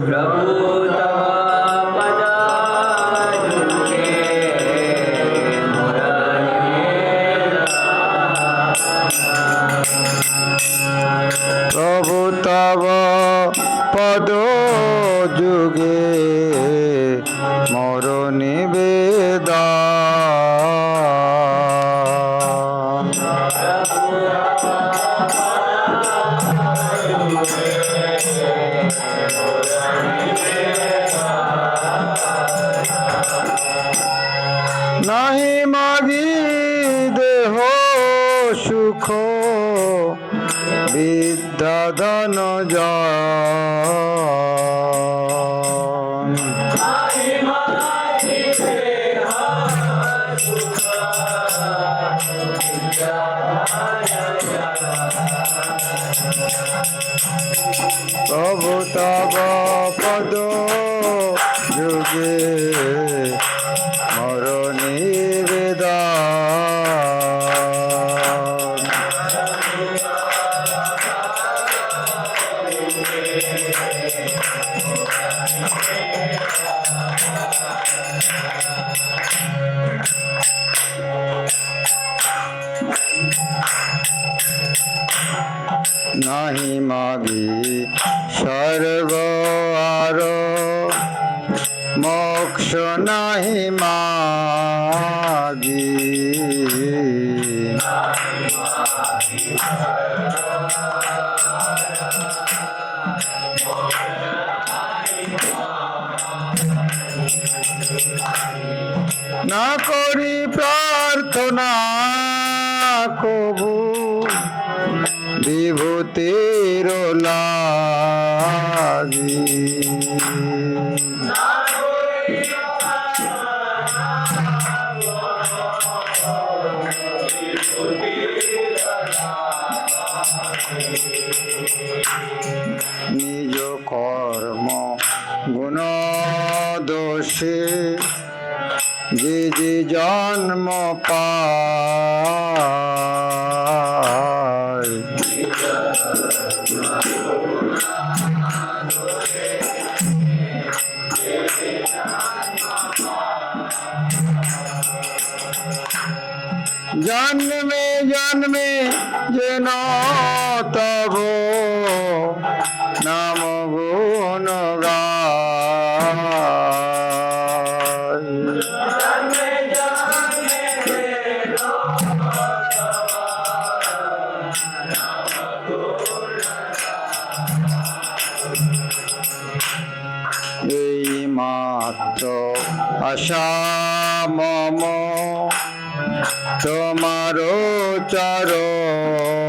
प्रभु तव पदारुके प्रभु तव पद जुगे मोर निवेदन। नहीं मागी देह सुख विद्या धन जन। प्रभु तव पद जुगे मोर निवेदन। नहीं मागी स्वर्ग आर मोक्ष नहीं मागी। না করি প্রার্থনা কবু বিভূতির লাগি। নিজ কর্ম গুণ দোষে যে যে জন্ম পায়, জন্মে জন্মে যেন তব নাম গুণ গায়। এই মাত্র আশা মম তোমার চরণে।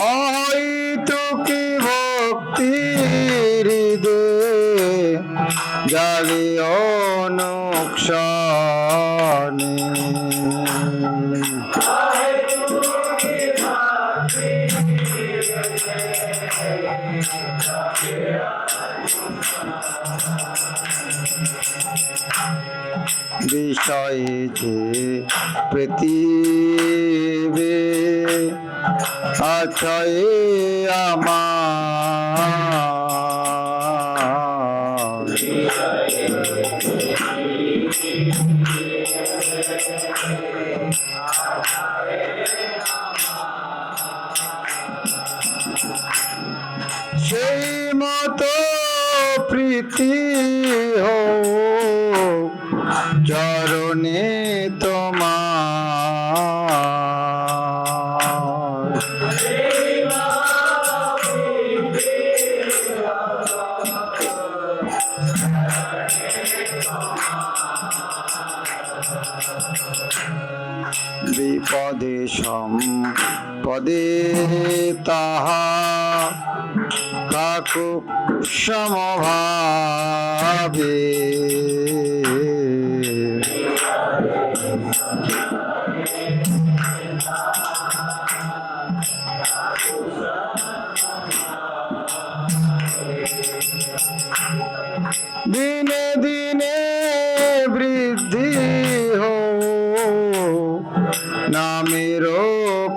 অহৈতুকী ভক্তি হৃদয়ে জাগে অনুক্ষণে। বিষয় যে পৃথিবী আছয় আমার, সেই মতো প্রীতি হোক চরণে তোমার। বিপদে সম্পদে তাহা কাকু সমভাবে।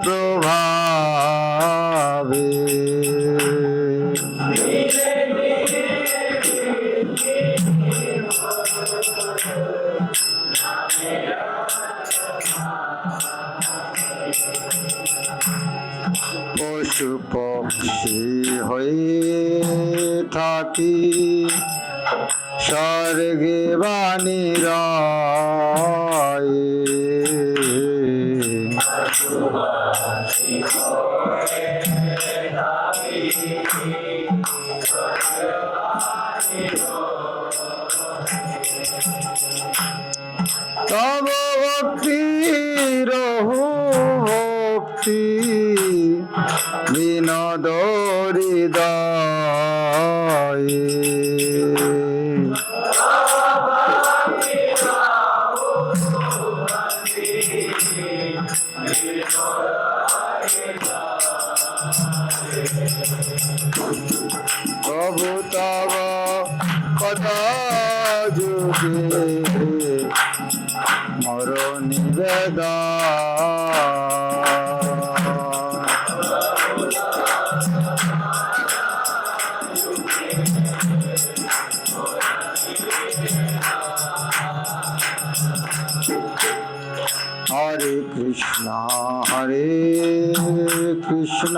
প্রভাবে পশু পক্ষী হয়ে থাকি স্বর্গে বাণীরায় তব ভক্তি রহু ভক্তি বিনোদ হৃদয়ে প্রভু তব কথা যুগে মর নিবেদন হরে কৃষ্ণ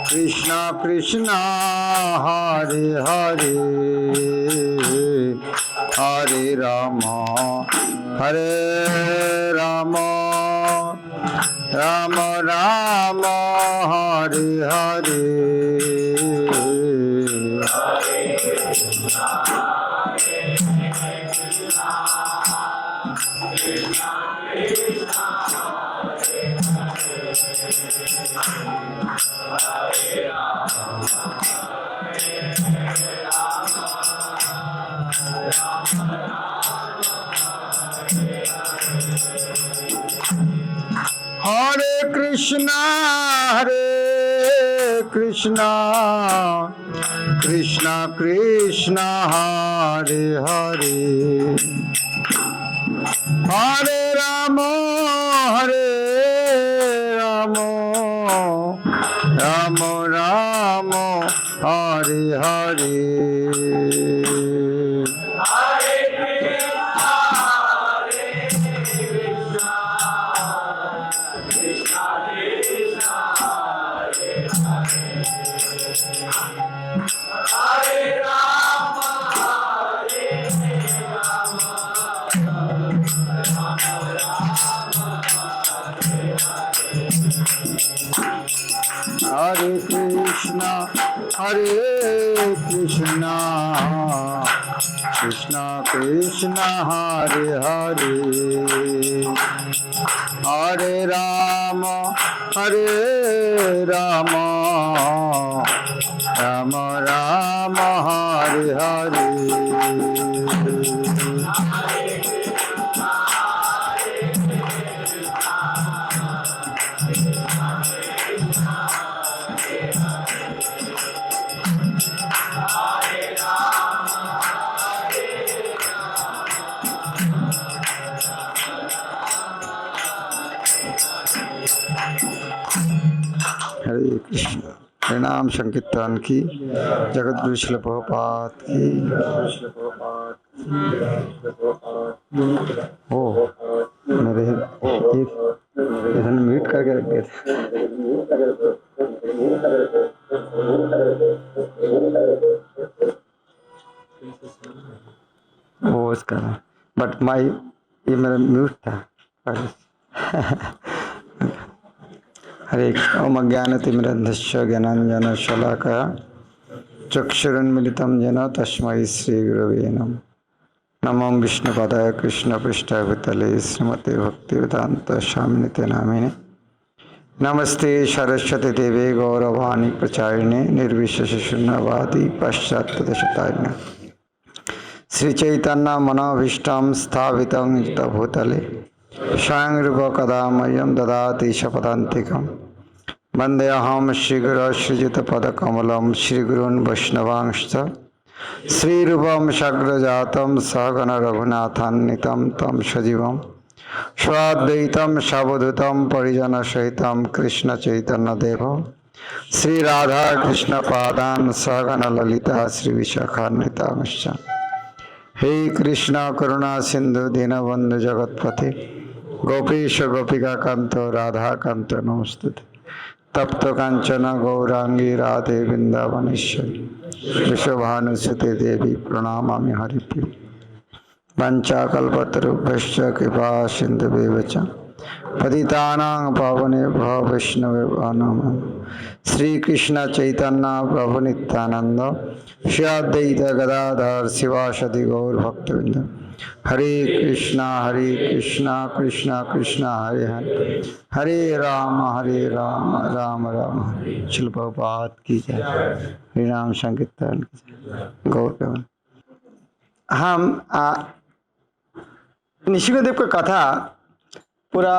কৃষ্ণ কৃষ্ণ হরে হরে হরে রাম রাম রাম হরে হরে হরে কৃষ্ণ কৃষ্ণ কৃষ্ণ হরে হরে হরে রাম রাম রাম হরে হরে হরে কৃষ্ণ কৃষ্ণ কৃষ্ণ হরে হরে হরে রাম রাম রাম হরে হরে हरे कृष्ण प्रणाम संकीर्तन की जगत गुरु श्रील प्रभुपाद की ओ मेरे इधर म्यूट करके रख दिया था वो इसका बट माई ये मेरा म्यूट था हरे ओम अज्ञानतिमिरन्धस्य ज्ञानाञ्जनशलाकया चक्षुरुन्मिलितं येन तस्मै श्रीगुरवे नमः। नमो विष्णुपदाय कृष्णपृष्ठाय भूतले श्रीमते भक्तिवेदान्त स्वामिनिते नामिने नमस्ते सरस्वती देवे गौरवाणी प्रचारिणे निर्विशेष शून्यवादी पाश्चात्यदेशतारिणे श्रीचैतन्य मनोभीष्टं स्थापितं भूतले स्वयं रूप कदा मह्यं ददाति शपथान्तिकं वन्देऽहं श्रीगुरो श्रीयुतपदकमलं श्रीगुरून् वैष्णवांश्च श्रीरूपं सग्रजातं सहगण रघुनाथान्वितं तं सजीवं स्वाद्वैतम सवधूतम परिजन सहितम कृष्ण चैतन्य देव श्री राधा कृष्ण पादान सहगण ललिता श्री विशाखान्विताश्च। हे कृष्ण करुणा सिंधु दीनबंधु जगतपते गोपीश गोपिका कांत राधा कांत नमस्तुते। तप्त कांचन गौरांगी राधे वृंदावनेश्वरी विश्वभानुसुते देवी प्रणमामि हरिप्रिय। वंचाकल्पतरुभ्यश्च कृपा सिन्धुभ्येव च पतितानां पावनेभ्यो वैष्णवेभ्यो नमः। श्री कृष्ण चैतन्य प्रभु नित्यानंद श्री अद्वैत गदाधर शिवासदि गौर भक्तवृंद। हरे कृष्णा कृष्णा कृष्णा हरे हरे हरे राम राम राम हरे। शिल प्रभुपाद की जय। हरि नाम संकीर्तन की जय। गौर प्रेम। हम नृसिंहदेव का कथा पूरा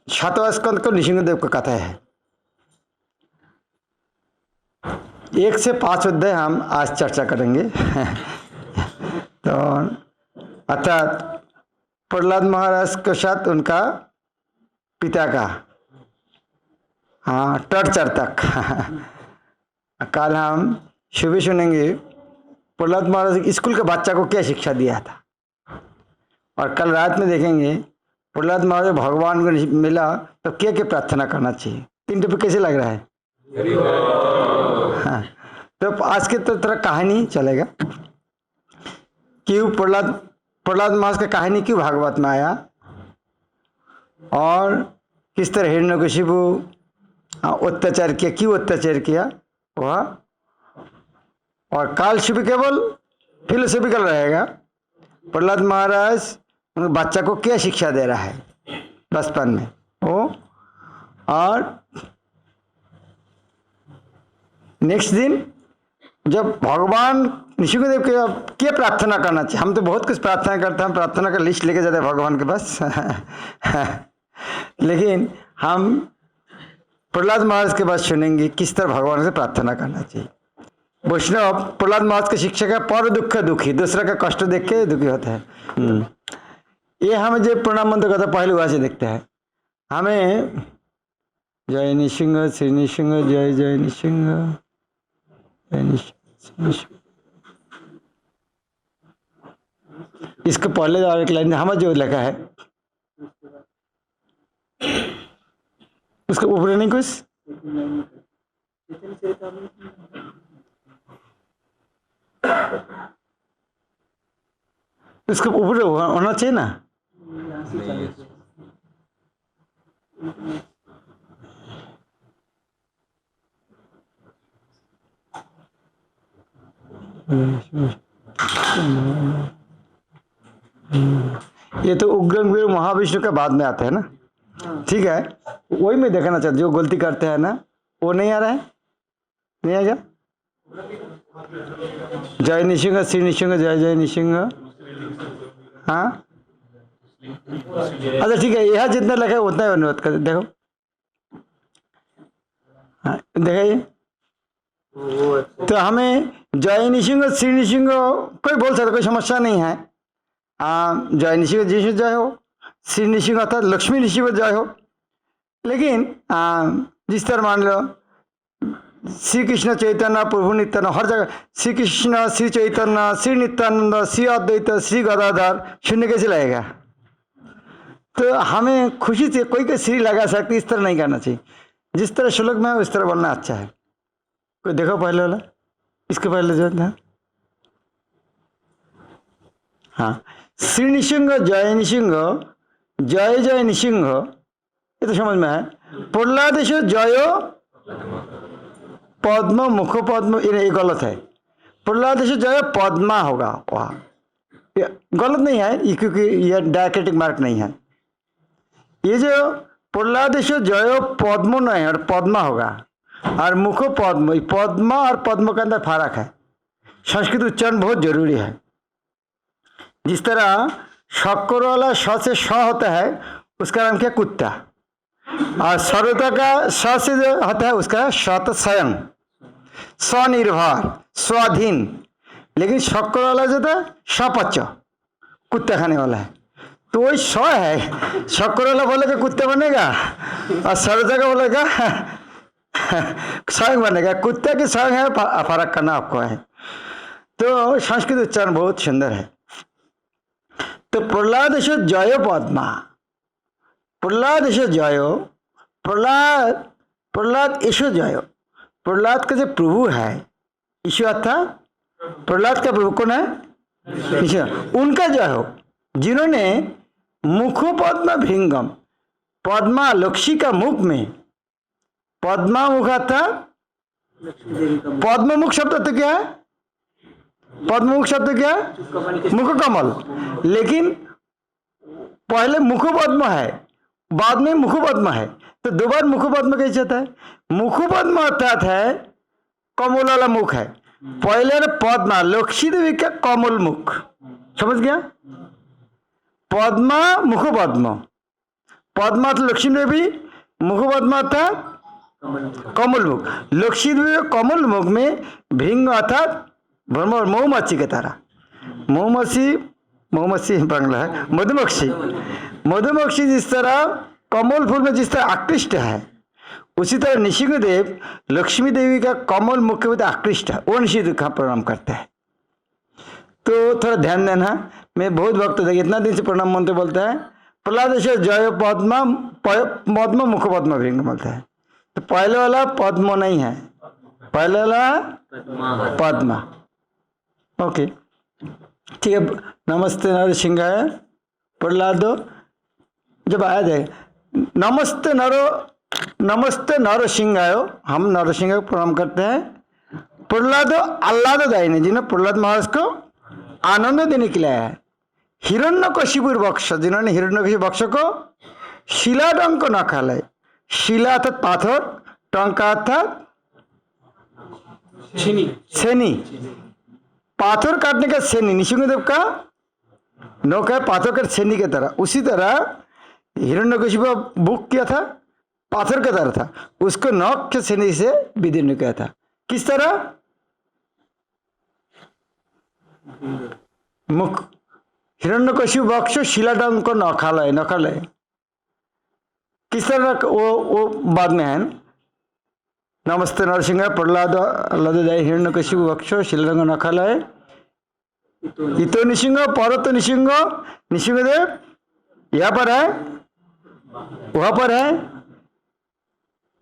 7वां स्कंद को नृसिंहदेव का कथा है। 1 से 5 अध्याय हम आज चर्चा करेंगे। तो अर्थात प्रहलाद महाराज के साथ उनका पिता का टॉर्चर तक। कल हम सुबह सुनेंगे प्रहलाद महाराज स्कूल के बच्चा को क्या शिक्षा दिया था, और कल रात में देखेंगे प्रहलाद महाराज भगवान को मिला तो क्या क्या प्रार्थना करना चाहिए। 3 टॉपिक कैसे लग रहा है? हाँ, तो आज के तो तरह कहानी चलेगा। क्यों प्रहलाद महाराज का कहानी क्यों भागवत में आया, और किस तरह हिरण्यकशिपु अत्याचार किया, क्यों अत्याचार किया वह। और काल शिव केवल फिलोसॉफिकल रहेगा। प्रहलाद महाराज बच्चा को क्या शिक्षा दे रहा है बचपन में वो, और नेक्स्ट दिन जब भगवान नृसिंहदेव के क्या प्रार्थना करना चाहिए। हम तो बहुत कुछ प्रार्थना करते हैं, प्रार्थना का लिस्ट लेके जाते हैं भगवान के पास। लेकिन हम प्रहलाद महाराज के पास सुनेंगे किस तरह भगवान से प्रार्थना करना चाहिए। वैष्णव प्रहलाद महाराज की शिक्षा का पर दुख दुखी, दूसरा का कष्ट देख के दुखी होता है। ये हमें जो प्रणाम मंत्र करता पहले वहां से देखते हैं। हमें जय नृसिंह श्री नृसिंह जय जय नृसिंह जय नृसिंह। इसके पहले और एक लाइन हमें जो लिखा है उसके ऊपर नहीं कुछ उसके ऊपर होना चाहिए ना। ये तो उग्र महाविष्णु का बाद में आता है ना। ठीक है, वही मैं देखना चाहता, जो गलती करते हैं ना वो नहीं आ रहा है, नहीं आएगा। जय नृसिंह श्री नृसिंह जय जय नृसिंह। हाँ अच्छा ठीक है, यह जितना लिखा है उतना ही अनुवाद कर। देखो हाँ देखिए, तो हमें जय नृसिंह श्री नृसिंह कोई बोल सकता, कोई समस्या नहीं है। जय नृसिंह जी जय हो, श्री नृसिंह अर्थात लक्ष्मी नृसिंह जय हो। लेकिन जिस तरह मान लो श्री कृष्ण चैतन्य प्रभु नित्यानंद, हर जगह श्री कृष्ण श्री चैतन्य श्री नित्यानंद श्री अद्वैत श्री गदाधर, शून्य कैसे लगेगा? तो हमें खुशी से कोई का श्री लगा सकती, इस तरह नहीं करना चाहिए। जिस तरह श्लोक में है उस तरह बोलना अच्छा है। कोई देखो पहले वाला, इसके पहले जो था हाँ श्री नृसिंह जय नृसिंह जय जय नृसिंह, ये तो समझ में है। प्रहलादेश जयो पद्म मुख पद्म, ये गलत है। प्रहलादेश जय पद्मा होगा वहाँ, गलत नहीं है क्योंकि यह डायक्रिटिक मार्क नहीं है। ये जो प्रहलादेश जय पद्म नहीं और पद्मा होगा, और मुख पद्म, पद्मा और पद्म के अंदर फर्क है। संस्कृत उच्चारण बहुत जरूरी है। जिस तरह शक्कर वाला स से श होता है उसका नाम क्या कुत्ता, और सर्वता का स से जो होता है उसका सत स्वयं, स्वनिर्भर स्वाधीन। लेकिन शक्कर वाला जो था सपच, कुत्ता खाने वाला है। तो वही सौ है। शक्कर वाला बोलेगा कुत्ते बनेगा और सरजा का बोलेगा स्वयं बनेगा। कुत्ते की स्वयं है, फर्क करना आपको है। तो संस्कृत उच्चारण बहुत सुंदर है। तो प्रहलाद जयो पद्मा, प्रहलाद जयो, प्रहलाद ईशो जयो। प्रहलाद का जो प्रभु है ईशो अर्थात प्रहलाद का प्रभु कौन है? ईश्वर। उनका जय हो जिन्होंने मुखो पद्मा भृंगम, पद्मा लक्ष्मी का मुख में, पद्मा मुख था, पद्म मुख शब्द तो क्या है? पद्म मुख शब्द क्या है? मुख कमल। लेकिन पहले मुख पद्म है, बाद में मुख पद्म है, तो दो बार मुख पद्म कैसे होता है? मुख पद्म अर्थात है कमल वाला मुख है। पहले पद्मा लक्ष्मी देवी का कमल मुख, समझ गया? पद्मा मुख पद्म, पद्मा तो लक्ष्मी देवी, मुख पद्मा था कमल मुख। लक्ष्मी देवी कमल मुख में भृंग अर्थात भ्रमर मधुमक्खी की तरह, मधुमक्खी बांग्ला है मधुमक्खी, मधुमक्खी जिस तरह कमल फूल में जिस तरह आकृष्ट है, उसी तरह नृसिंहदेव लक्ष्मी देवी का कमल मुख में आकृष्ट है, वो नृसिंहदेव का प्रणाम करता है। तो थोड़ा ध्यान देना, मैं बहुत भक्त था, इतना दिन से प्रणाम मंत्र बोलता है। प्रहलाद जय पद्मा, पद्म मुख पद्म भृंग बोलता है। तो पहले वाला पद्म नहीं है, पहले वाला पद्मा। ओके ठीक है। नमस्ते नरसिंहाय प्रहलाद जब आया जाए, नमस्ते नरसिंहाय, हम नरसिंह को प्रणाम करते हैं। प्रहलाद आह्लाद दायिनी, जिन्होंने प्रहलाद महाराज को आनंद देने के लिए आया है। हिरण्यकशिपुर वक्ष, जिन्होंने हिरण्यकशिपु वक्ष को शिला टंक न खालाए, शिला अर्थात पाथर, टंका अर्थात छेनी, पाथर काटने का छेनी, नृसिंहदेव का नोक है पाथर का छेनी की तरह। उसी तरह हिरण्यकशिपु बुक किया था, पाथर का तरह था, उसको नोक के छेनी से विदीर्ण किया था। किस तरह? मुख हिरण्यकशिपु वक्ष शिलाटंक को न खालाए, किस तरह? वो बाद में है। नमस्ते नरसिंह प्रहलाद हिरण्यकशिपु वक्ष शिलाटंक न खालाए, इतो नृसिंह परत नृसिंहदेव यहाँ पर है, वहां पर है।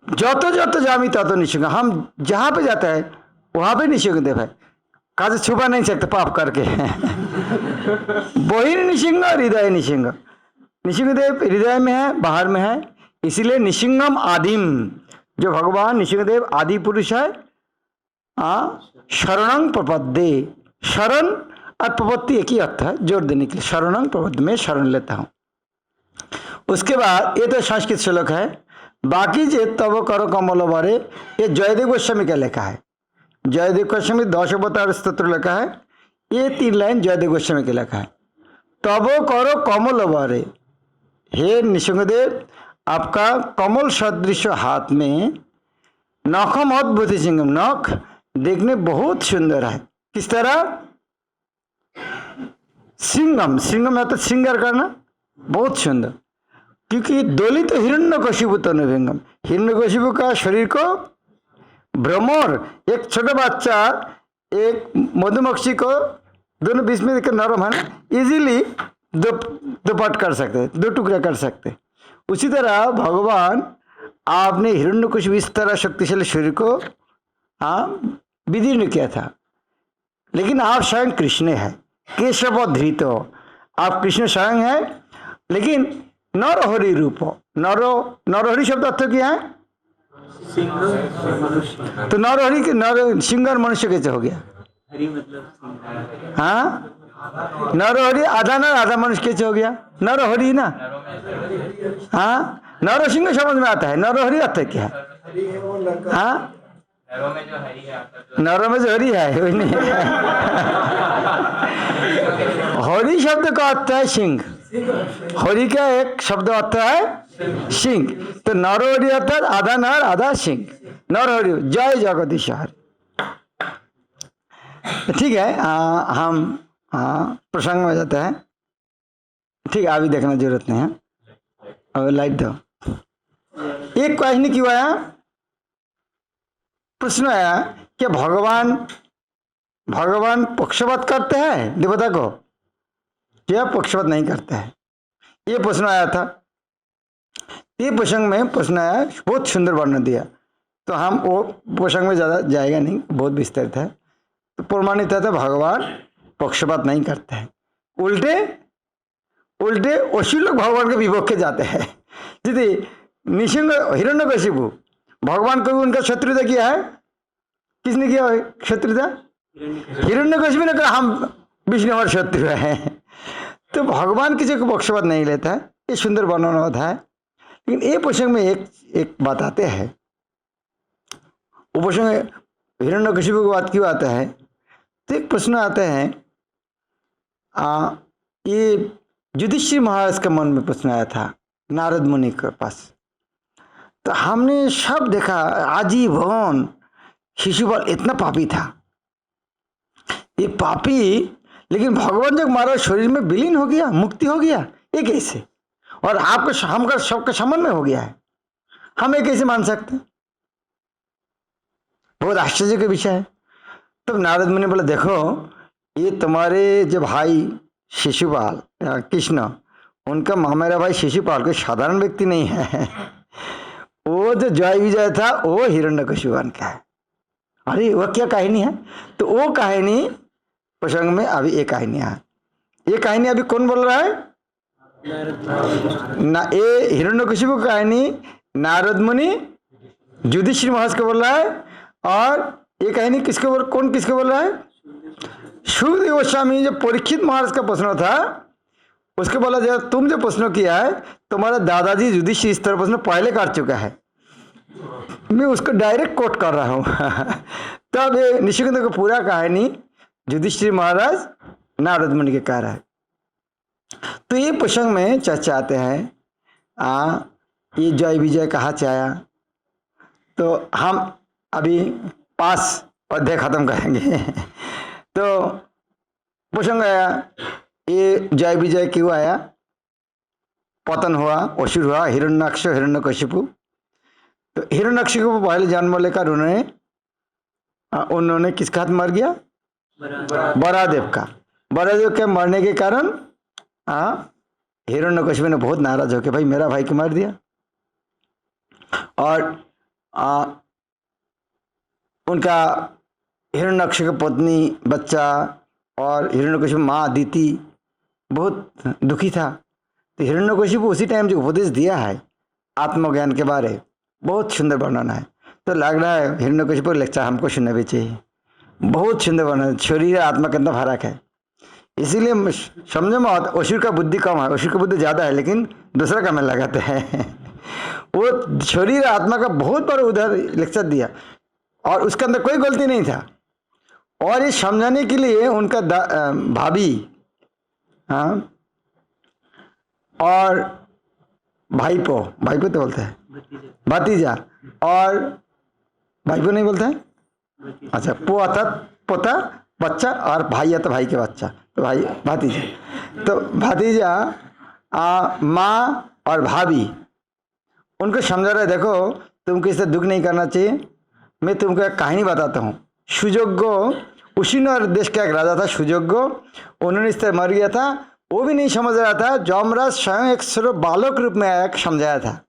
जत जामी तत नृसिंह, हम जहां पे जाता है वहां पे नृसिंहदेव है, कहा छुपा नहीं सकते पाप करके। वही नृसिंह हृदय नृसिंह, नृसिंहदेव हृदय में है, बाहर में है, इसीलिए नृसिंहम आदिम, जो भगवान नृसिंहदेव आदि पुरुष है। शरणं प्रपद्ये, शरण और प्रपत्ति एक ही अर्थ है, जोड़ देने के लिए। शरणं प्रपद्ये में शरण लेता हूं। उसके बाद ये तो संस्कृत श्लोक है, बाकी जे तब करो कमल बरे, ये जयदेव गोस्वामी का लिखा है। जयदेव गोस्वामी 10 अवतार स्तोत्र लिखा है, ये 3 लाइन जयदेव गोस्वामी के लिखा है। तब करो कमल बरे, हे नृसिंहदेव आपका कमल सदृश हाथ में नखम अद्भुत सिंगम, नख देखने बहुत सुंदर है। किस तरह? सिंगम, सिंगम है तो श्रृंगार करना, बहुत सुंदर। क्योंकि दोलित तो हिरण्यकशिपु तनुभृंगम, हिरण्यकशिपु का शरीर को भ्रमर, एक छोटा बच्चा एक मधुमक्खी को दोनों बीच में नरम है ना, इजीली दो पार्ट कर सकते, 2 टुकड़े कर सकते। उसी तरह भगवान आपने हिरण्यकशिपु इस तरह शक्तिशाली शरीर को विदीर्ण किया था। लेकिन आप स्वयं कृष्ण है, केशव धृत हो, आप कृष्ण स्वयं है। लेकिन नरहरि रूप, नरहरि शब्द अर्थ क्या है? तो नरहरि के नर सिंगर मनुष्य कैसे हो गया? हाँ, नरहरि आधा नर आधा मनुष्य कैसे हो गया? नरहरि ना। हाँ, नरसिंह समझ में आता है, नरहरि अर्थ क्या है? हाँ, नर में जो हरि है वही नहीं। हरि शब्द का अर्थ है सिंह, हरि का एक शब्द अर्थ है सिंह। तो नरहरि अर्थात आधा नर आधा सिंह, नरहरि। जय जगदीश हरि। ठीक है, हम प्रसंग में जाते हैं। ठीक है, अभी देखना जरूरत नहीं है, अब लाइट दो। एक कहानी क्यों आया, प्रश्न आया कि भगवान पक्षपात करते हैं देवता को या पक्षपात नहीं करते हैं, ये प्रश्न आया था। ये प्रसंग में प्रश्न आया, बहुत सुंदर वर्णन दिया, तो हम वो प्रसंग में ज़्यादा जाएगा नहीं, बहुत विस्तृत है। तो प्रमाणित है भगवान पक्षपात नहीं करते हैं, उल्टे असुर लोग भगवान के विभोग के जाते हैं। यदि निशिंग हिरण्यकशिपु भगवान को भी उनका शत्रुता किया है, किसने किया शत्रुता? हिरण्यकशिपु ने कहा हम विष्णु हमारे शत्रु हैं। तो भगवान किसी को पक्षपात नहीं लेता है, ये सुंदर वर्णन होता है। लेकिन ये प्रसंग में एक बात आते हैं, वो प्रसंग हिरण्यकशिपु की बात क्यों आता है, तो एक प्रश्न आता है, ये युधिष्ठिर महाराज के मन में प्रश्न आया था नारद मुनि के पास। तो हमने सब देखा आजीवन शिशुपाल इतना पापी था, ये पापी, लेकिन भगवान जब हमारा शरीर में विलीन हो गया, मुक्ति हो गया, ये कैसे? और आपका हमका सबका संबंध में हो गया है, हम ये कैसे मान सकते हैं? बहुत आश्चर्य का विषय है। तब नारद मुनि बोला, देखो ये तुम्हारे जो भाई शिशुपाल या कृष्ण, उनका मेरा भाई शिशुपाल कोई साधारण व्यक्ति नहीं है, वो जो जय विजय था वो हिरण्यकशिपु का है। अरे वो क्या कहानी है? तो वो कहानी प्रसंग में अभी एक कहानी है। ये कहानी अभी कौन बोल रहा है? ना, ये हिरण्यकशिपु की कहानी नारद मुनि युधिष्ठिर महाराज को बोल रहा है। और ये कहानी कौन किसको बोल रहा है? सुखदेव गोस्वामी, जो परीक्षित महाराज का प्रश्न था उसके बोला जाए, तुम जो प्रश्न किया है तुम्हारा दादाजी युधिष्ठिर इस तरह प्रश्न पहले कर चुका है, मैं उसको डायरेक्ट कोट कर रहा हूँ। तब ये निशिकंद का पूरा कहानी युधिष्ठिर महाराज नारद मुनि के कह रहा है। तो ये प्रसंग में चर्चा आते हैं, ये जय विजय कहाँ से आया, तो हम अभी 5 अध्याय खत्म करेंगे। तो प्रसंग आया, ये जय विजय क्यों आया, पतन हुआ, असुर हुआ, हिरण्याक्ष हिरण्यकशिपु। तो हिरण्याक्ष को पहले जन्म लेकर उन्होंने किसका हाथ मर गया? बरादेव का। बरादेव के मरने के कारण हिरण्यकशिपु ने बहुत नाराज होकर, भाई मेरा भाई को मार दिया। और उनका हिरण्याक्ष की पत्नी, बच्चा और हिरण्यकशिपु माँ अदिति बहुत दुखी था। तो हिरण्यकशिपु उसी टाइम जो उपदेश दिया है आत्मज्ञान के बारे, बहुत सुंदर वर्णन है। तो लग रहा है हिरण्यकशिपु लेक्चर हमको सुनना भी चाहिए, बहुत सुंदर वर्णन, शरीर आत्मा के अंदर फर्क है। इसीलिए समझो में असुर का बुद्धि कम है, असुर का बुद्धि ज़्यादा है, लेकिन दूसरा काम में लगाते हैं। वो शरीर आत्मा का बहुत बड़ा उधर लेक्चर दिया और उसके अंदर कोई गलती नहीं था। और ये समझाने के लिए उनका भाभी और भाईपो तो बोलते हैं, भतीजा, और भाईपो नहीं बोलते हैं, अच्छा, पोता बच्चा, और भाई है तो भाई के बच्चा, तो भाई भतीजा। तो भतीजा, माँ और भाभी उनको समझा रहे, देखो तुमको इससे दुख नहीं करना चाहिए। मैं तुमको एक कहानी बताता हूँ। सुयोग्य, उसी देश का एक राजा था सुयोग्य, उन्होंने इस तरह मर गया था, वो भी नहीं समझ रहा था। जमराज स्वयं एक स्वरूप बालक रूप में आया, समझाया था।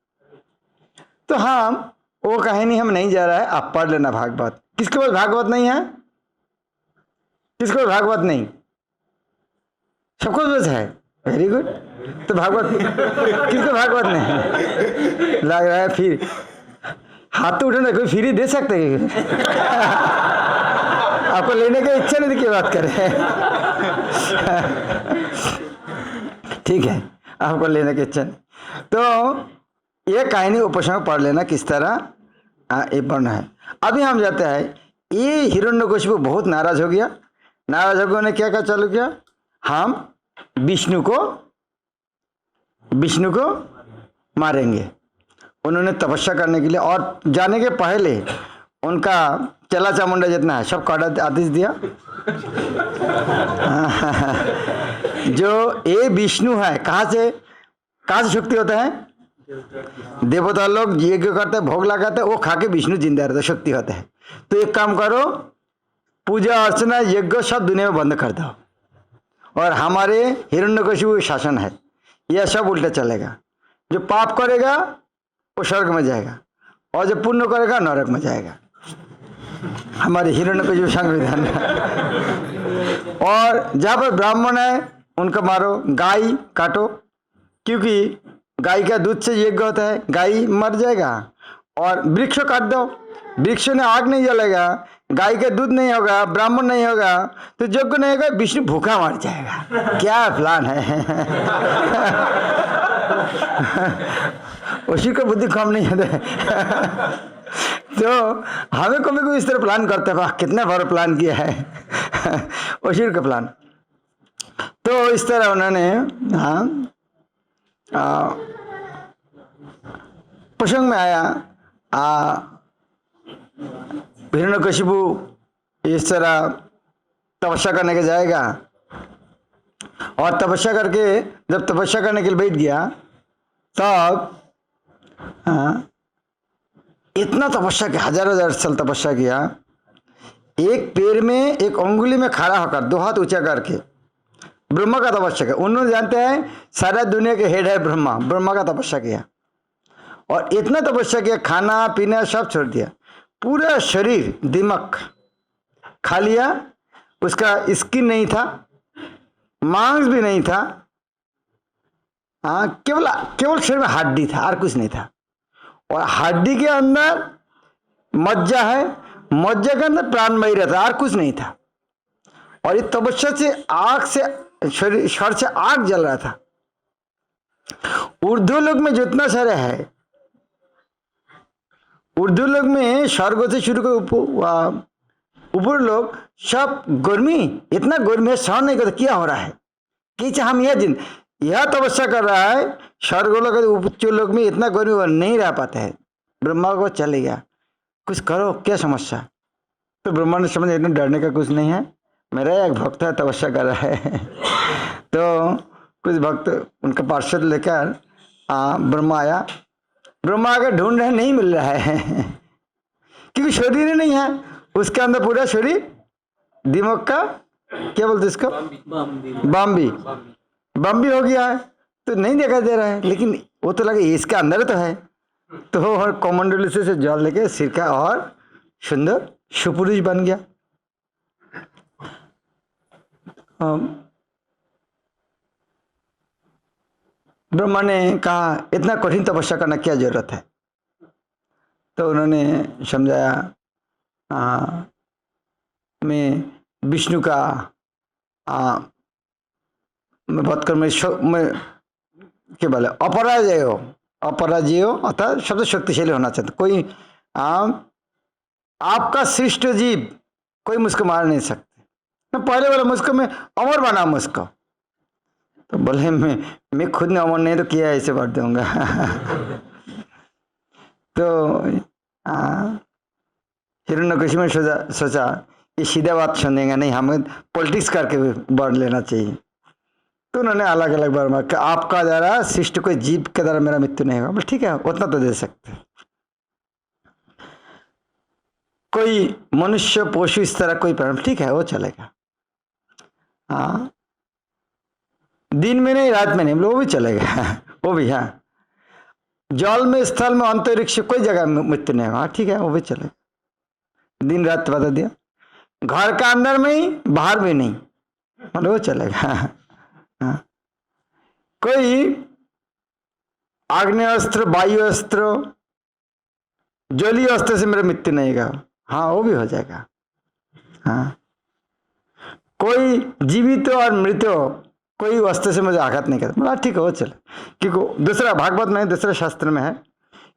तो हम वो कहानी हम नहीं जा रहा है, आप पढ़ लेना भागवत। किसके पास भागवत नहीं है? किसके पास भागवत नहीं? सबको पास है, वेरी गुड। तो भागवत किसको भागवत नहीं लग रहा है? फिर हाथ तो उठाना, कोई फ्री दे सकते हैं? आपको लेने की इच्छा नहीं थी, क्या बात करें? ठीक है, आपको लेने की इच्छा नहीं, तो ये कहानी उपसंग पढ़ लेना किस तरह ये पढ़ना है। अभी हम जाते हैं, ये हिरण्यकशिपु बहुत नाराज हो गया। नाराज होकर उन्होंने क्या चालू किया, हम विष्णु को मारेंगे। उन्होंने तपस्या करने के लिए, और जाने के पहले उनका चला चामुंडा जितना है सब का आदेश दिया। जो ये विष्णु है, कहाँ से शक्ति होता है? देवता लोग यज्ञ करते हैं, भोग लगाते हैं, वो खा के विष्णु जिंदा रहता है, शक्ति होता है। तो एक काम करो, पूजा अर्चना यज्ञ सब दुनिया में बंद कर दो, और हमारे हिरण्यकशिपु शासन है, यह सब उल्टा चलेगा। जो पाप करेगा वो स्वर्ग में जाएगा, और जो पुण्य करेगा नरक में जाएगा। हमारे हिरण्यकशिपु संविधान। और जहाँ पर ब्राह्मण है उनका मारो, गाय काटो, क्योंकि गाय का दूध से यज्ञ होता है, गाय मर जाएगा। और वृक्ष काट दो, वृक्ष ने आग नहीं जलेगा, गाय का दूध नहीं होगा, ब्राह्मण नहीं होगा, तो यज्ञ नहीं होगा, विष्णु भूखा मर जाएगा। क्या प्लान है। उसी को बुद्धि कम नहीं है। तो हमें कभी कोई इस तरह प्लान करते हैं, कितना बड़ा प्लान किया है। उसी का प्लान। तो इस तरह उन्होंने प्रसंग में आया, हिरण्यकशिपु इस तरह तपस्या करने के जाएगा, और तपस्या करके जब तपस्या करने के लिए बैठ गया, तब इतना तपस्या किया, हजार साल तपस्या किया, एक पैर में एक उंगली में खड़ा होकर दो हाथ ऊंचा करके ब्रह्मा का तपस्या किया। उन्होंने जानते हैं सारा दुनिया के हेड है ब्रह्मा, ब्रह्मा का तपस्या किया, और इतना तपस्या किया, खाना पीना सब छोड़ दिया, पूरा शरीर दिमाग खा लिया, उसका स्किन नहीं था, मांस भी नहीं था, केवल शरीर में हड्डी था, और कुछ नहीं था। और हड्डी के अंदर मज्जा है, मज्जा के अंदर प्राणमयी रहता, और कुछ नहीं था। और इस तपस्या से आग से शरीर से आग जल रहा था। ऊर्ध्व लोक में जितना सारे है, ऊर्ध्व लोक में स्वर्ग से शुरू कर ऊपर लोग सब गर्मी, इतना गर्मी है, सहन नहीं करते। क्या हो रहा है कि हम यह तपस्या कर रहा है, स्वर्ग लोग उच्च लोक में इतना गर्मी वो नहीं रह पाते हैं। ब्रह्मा को चले गया, कुछ करो, क्या समस्या? तो ब्रह्मा ने समझा इतना डरने का कुछ नहीं है, मेरा एक भक्त है तपस्या कर रहा है। तो कुछ भक्त उनका पार्षद लेकर ब्रह्मा आया, ब्रह्मा आकर ढूंढ रहे, नहीं मिल रहा है, क्योंकि शरीर ही नहीं है उसके अंदर, पूरा शरीर दिमाग का क्या बोलते इसको, बम्बी हो गया है, तो नहीं दिखाई दे रहा है। लेकिन वो तो लगे इसके अंदर तो है, तो कमंडल से जल लेके सिर का और सुंदर सुपुरुष बन गया। ब्रह्मा ने कहा इतना कठिन तपस्या करना क्या जरूरत है? तो उन्होंने समझाया, मैं विष्णु का मैं बात कर, मैं क्या बोले, अपराजय हो अर्थात सबसे शक्तिशाली होना चाहता। कोई आपका श्रेष्ठ जीव कोई मुझको मार नहीं सकते, मैं पहले वाला मुझको मैं अमर बना मुझको। तो बोले मैं खुद ने अमर नहीं तो किया ऐसे बात दूंगा। तो हिरण्यकशिपु ने सोचा ये सीधा बात सुनेगा नहीं, हमें पॉलिटिक्स करके बढ़ लेना चाहिए। तो उन्होंने अलग अलग बार मार, आपका द्वारा शिष्ट कोई जीव के द्वारा मेरा मृत्यु नहीं होगा। ठीक है, उतना तो दे सकते। कोई मनुष्य पशु इस तरह कोई प्राणी, ठीक है वो चलेगा। हाँ, दिन में नहीं रात में नहीं, वो भी चलेगा, वो भी। हाँ, जल में स्थल में अंतरिक्ष कोई जगह मृत्यु नहीं होगा, ठीक है वो भी चलेगा। दिन रात बता दिया, घर का अंदर में ही बाहर में नहीं, मतलब वो चलेगा। हाँ। कोई आग्नेय अस्त्र, वायु अस्त्र, जलीय अस्त्र से मेरा मृत्यु नहीं होगा, हाँ वो भी हो जाएगा। हाँ, कोई जीवित और मृत कोई अस्त्र से मुझे आघात नहीं करता, मतलब ठीक है वो चले। क्योंकि दूसरा भागवत में, दूसरे शास्त्र में है,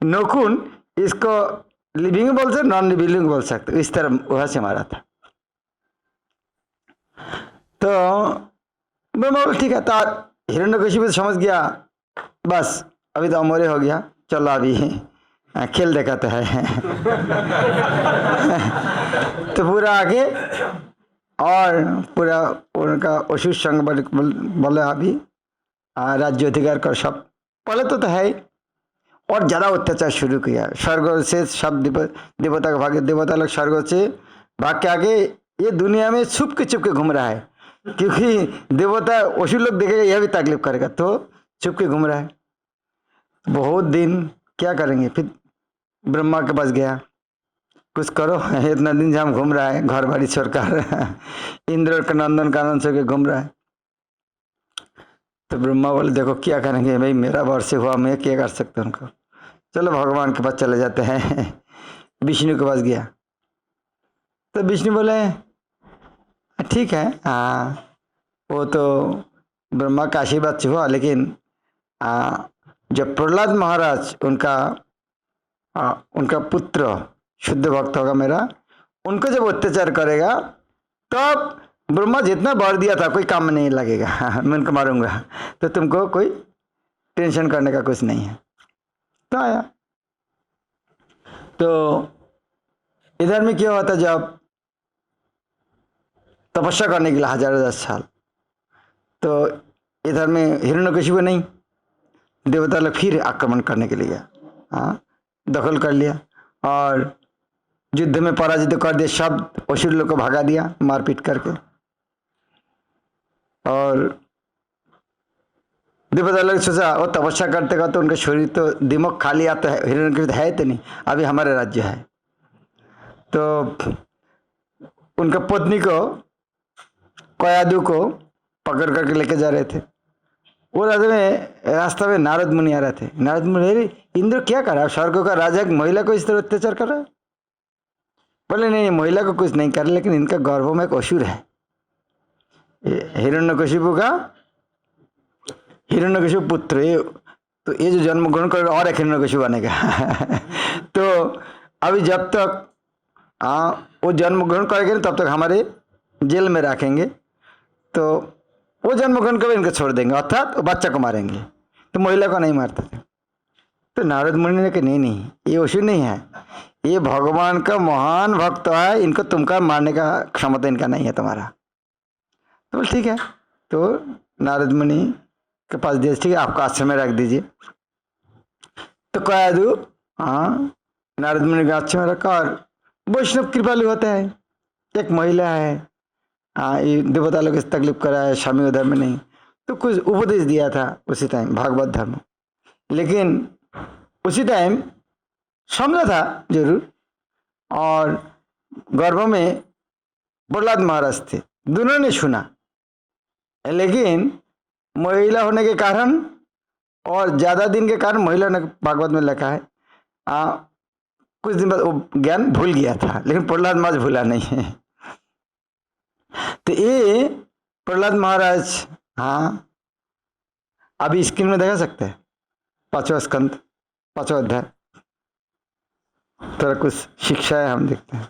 नकुल इसको लिविंग बोल सकते, नॉन लिविंग बोल सकते, इस तरह वह से मारा था। तो ठीक है, तो हिरण्यकशिपु समझ गया बस अभी तो अमर हो गया, चलो अभी खेल दिखाते हैं। तो पूरा आगे और पूरा उनका असुर संग बोले अभी राज्य अधिकार कर सब पहले तो है ही। और ज़्यादा अत्याचार शुरू किया, स्वर्ग से सब देवता का भाग्य, देवता लोग स्वर्ग से भाग के आगे ये दुनिया में छुप के घूम रहा है, क्योंकि देवता असुर लोग देखेगा यह भी तकलीफ करेगा, तो छुप के घूम रहा है। बहुत दिन क्या करेंगे, फिर ब्रह्मा के पास गया, कुछ करो, इतना दिन से हम घूम रहा है घर बाड़ी छोड़कर इंद्र के नंदन कानन से घूम रहा है। तो ब्रह्मा बोले देखो क्या करेंगे भाई, मेरा वर्ष हुआ, मैं क्या कर सकता हूँ उनको, चलो भगवान के पास चले जाते हैं। विष्णु के पास गया तो विष्णु बोले ठीक है, हाँ वो तो ब्रह्मा का आशीर्वाद से हुआ, लेकिन जब प्रहलाद महाराज उनका पुत्र शुद्ध भक्त होगा मेरा, उनको जब अत्याचार करेगा तब ब्रह्मा जितना वर दिया था कोई काम में नहीं लगेगा, मैं उनको मारूंगा, तो तुमको कोई टेंशन करने का कुछ नहीं है। तो आया तो इधर में क्या होता, जब तपस्या करने के लिए हजारों 10 साल, तो इधर में हिरण्यकशिपु नहीं, देवता लोग फिर आक्रमण करने के लिए गया, हाँ दखल कर लिया और युद्ध में पराजित कर दिया, सब असुर लोग को भगा दिया मारपीट करके। और देवता लोग सोचा वो तपस्या करते करते उनका शरीर तो दिमाग खाली आता है, हिरण्यकशिपु है तो नहीं, अभी हमारे राज्य है। तो उनका पत्नी को कयादु को पकड़ करके लेके जा रहे थे, वो रास्ता में नारद मुनि आ रहे थे। नारद मुनि, अरे इंद्र क्या कर रहा है, स्वर्ग का राजा एक महिला को इस तरह अत्याचार कर रहा है। बोले नहीं महिला को कुछ नहीं कर, लेकिन इनका गर्भ में एक असुर है, हिरण्यकशिपु पुत्र, तो ये जो जन्म ग्रहण कर और एक हिरण्यकशिपु बनेगा। तो अभी जब तक वो जन्म ग्रहण करेंगे तब तक हमारे जेल में रखेंगे, तो वो जन्म ग्रहण कर इनको छोड़ देंगे, अर्थात वो बच्चा को मारेंगे, तो महिला को नहीं मारते थे। तो नारद मुनि ने कहा नहीं ये असुर नहीं है, ये भगवान का महान भक्त है, इनको तुमका मारने का क्षमता इनका नहीं है तुम्हारा। तो बोल ठीक है, तो नारद मुनि के पास दिया, ठीक है आपका आश्रम में रख दीजिए। तो कयादु नारद मुनि के आश्रम में रखा, और वैष्णव कृपालु होता है, एक महिला है, ये देवता लोग इस तकलीफ करा है, स्वामी उधर में नहीं, तो कुछ उपदेश दिया था उसी टाइम भागवत धर्म, लेकिन उसी टाइम समझा था जरूर। और गर्भ में प्रहलाद महाराज थे, दोनों ने सुना, लेकिन महिला होने के कारण और ज्यादा दिन के कारण महिला ने भागवत में लिखा है कुछ दिन बाद वो ज्ञान भूल गया था, लेकिन प्रहलाद महाराज भूला नहीं है। तो ये प्रहलाद महाराज अभी स्क्रीन में देखा सकते हैं, 5वां स्कंद 5वां अध्याय, थोड़ा कुछ शिक्षा है, हम देखते हैं।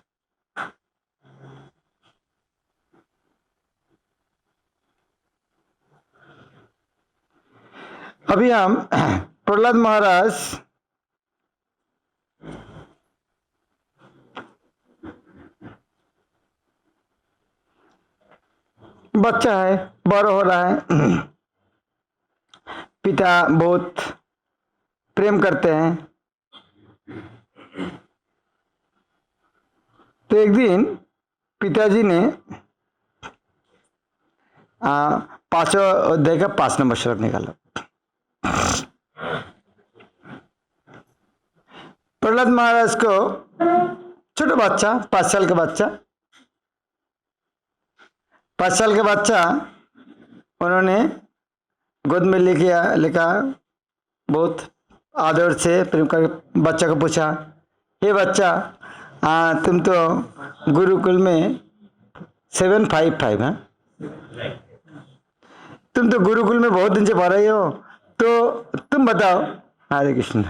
अभी हम प्रहलाद महाराज बच्चा है, बड़ा हो रहा है, पिता बहुत प्रेम करते हैं। तो एक दिन पिताजी ने 5वां अध्याय का 5 नंबर श्लोक निकाला। प्रहलाद महाराज को छोटा बच्चा, 5 साल का बच्चा, 5 साल का बच्चा उन्होंने गोद में लेकर बहुत आदर से प्रेम कर बच्चा को पूछा, हे बच्चा तुम तो गुरुकुल में 755 है, तुम तो गुरुकुल में बहुत दिन से पढ़ रही हो, तो तुम बताओ। हरे कृष्ण।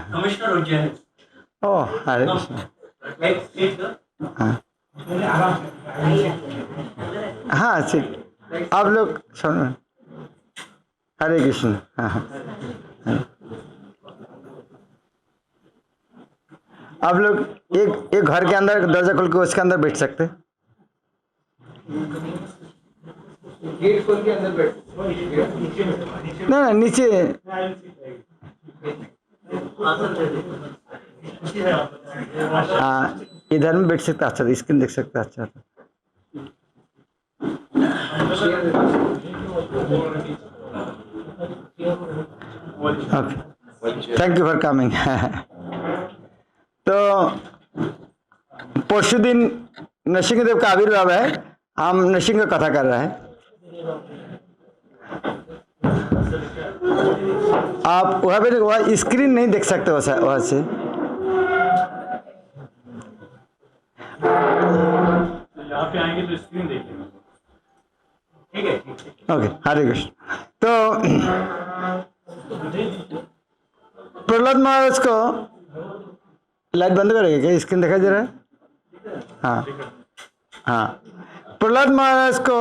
ओ हरे कृष्ण। हाँ ठीक, आप लोग सुनो। हरे कृष्ण। आप लोग एक घर के अंदर दरवाजा खोल के उसके अंदर बैठ सकते। गेट खोल के अंदर बैठ। ना नीचे हाँ, इधर में बैठ सकता अच्छा, स्क्रीन देख सकता अच्छा था। Okay, thank you for coming. तो परसों दिन नरसिंहदेव का आविर्भाव है, हम नरसिंह कथा कर रहे हैं। आप वहाँ पे वहाँ स्क्रीन नहीं देख सकते वहाँ से। यहाँ पे आएंगे तो स्क्रीन देखेंगे। ठीक है। ओके, हरे कृष्ण। तो प्रहलाद महाराज को लाइट बंद करेंगे क्या? स्क्रीन दिखाई दे रहा है? हाँ हाँ। प्रहलाद महाराज को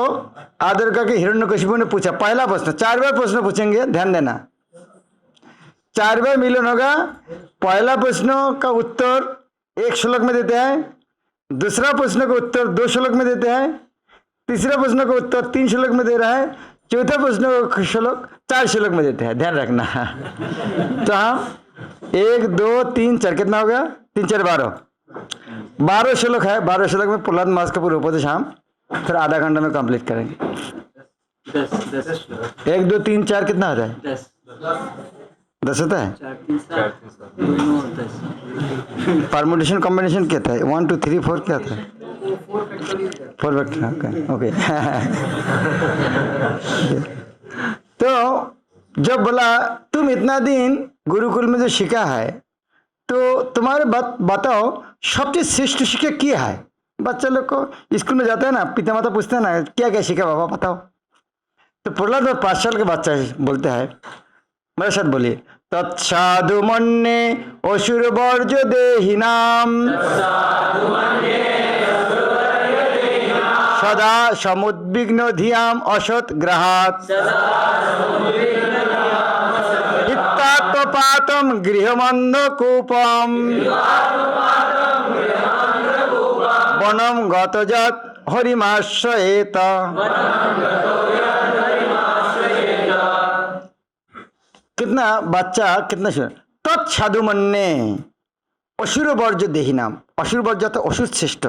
आदर करके हिरण्यकशिपु ने पूछा, पहला प्रश्न, 4 बार प्रश्न पूछेंगे, ध्यान देना, 4 बार मिलन होगा। पहला प्रश्न का उत्तर 1 श्लोक में देते हैं, दूसरा प्रश्न का उत्तर 2 श्लोक में देते हैं, तीसरा प्रश्न का उत्तर 3 श्लोक में दे रहा है, चौथा प्रश्न का श्लोक 4 श्लोक में देते हैं, ध्यान रखना। तो हाँ, 1 2 3 4 कितना हो गया? 3 4 12 श्लोक है। 12 श्लोक में प्रहलाद महाराज का पूरा उपदेश हम फिर आधा घंटा में कंप्लीट करेंगे। 1 2 3 4 कितना होता है? 10 होता है। परमुटेशन कॉम्बिनेशन क्या था? 1 2 3 4 क्या था? 4 वेक्टर। ओके। तो जब बोला तुम इतना दिन गुरुकुल में जो सीखा है, तो तुम्हारे बताओ सबसे श्रेष्ठ शिक्षा क्या है? बच्चा लोग को स्कूल में जाता है ना, पिता माता पूछते हैं ना क्या क्या सीखा बाबा बताओ। तो प्रहलाद 5 साल के बच्चा बोलते हैं, मेरे साथ बोलिए, तत्साधु मन्ये असुर वर्ज देहिनाम सदा समुद्विग्न धियाम असत ग्रहात् हित्तात्मपातम गृहमन्धकूपम वनम गतजत हरिमाश्रयेत। कितना बच्चा कितना सुन, तत्साधु मन्ये असुर वर्ज देहिनाम, असुर वर्ज तो असुर श्रेष्ठ।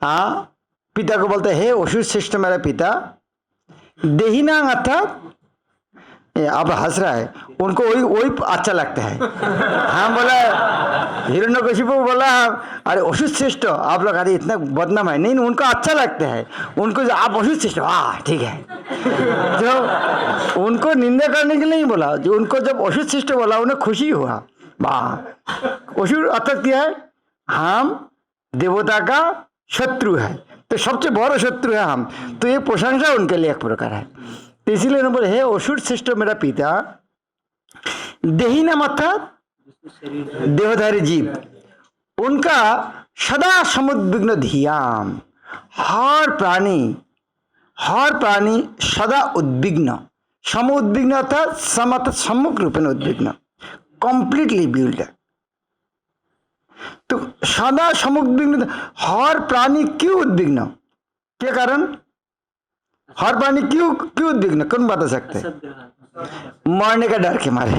हाँ, पिता को बोलते हे असुर श्रेष्ठ मेरा पिता, देहिनाम अर्थात आप हंस रहा है, उनको वही अच्छा लगता है। हाँ बोला, हिरण्यकशिपु बोला अरे असुर श्रेष्ठ, आप लोग अरे इतना बदनाम है, नहीं उनको अच्छा लगता है, उनको जो आप असुर श्रेष्ठ, हाँ ठीक है। जो उनको निंदा करने के लिए नहीं बोला, जो उनको जब असुर श्रेष्ठ बोला उन्हें खुशी हुआ। वाह, असुर अर्थात क्या है? हम देवता का शत्रु है, तो सबसे बड़ा शत्रु है हम, तो ये प्रशंसा उनके लिए एक प्रकार है। तो इसीलिए उन्होंने बोले हे असुर श्रेष्ठ मेरा पिता, देहिनाम अर्थात देहधारी जीव, उनका सदा समुद्विग्न धियाम, हर प्राणी सदा उद्विग्न, समुद्विग्न अर्थात समत सम्मुख रूप में उद्विग्न, कंप्लीटली बिल्ड। तो सदा समुद्विग्न, हर प्राणी क्यों उद्विग्न? क्या कारण? हर प्राणी क्यों उद्विग्न? कौन बता सकते हैं? मरने का डर के मारे,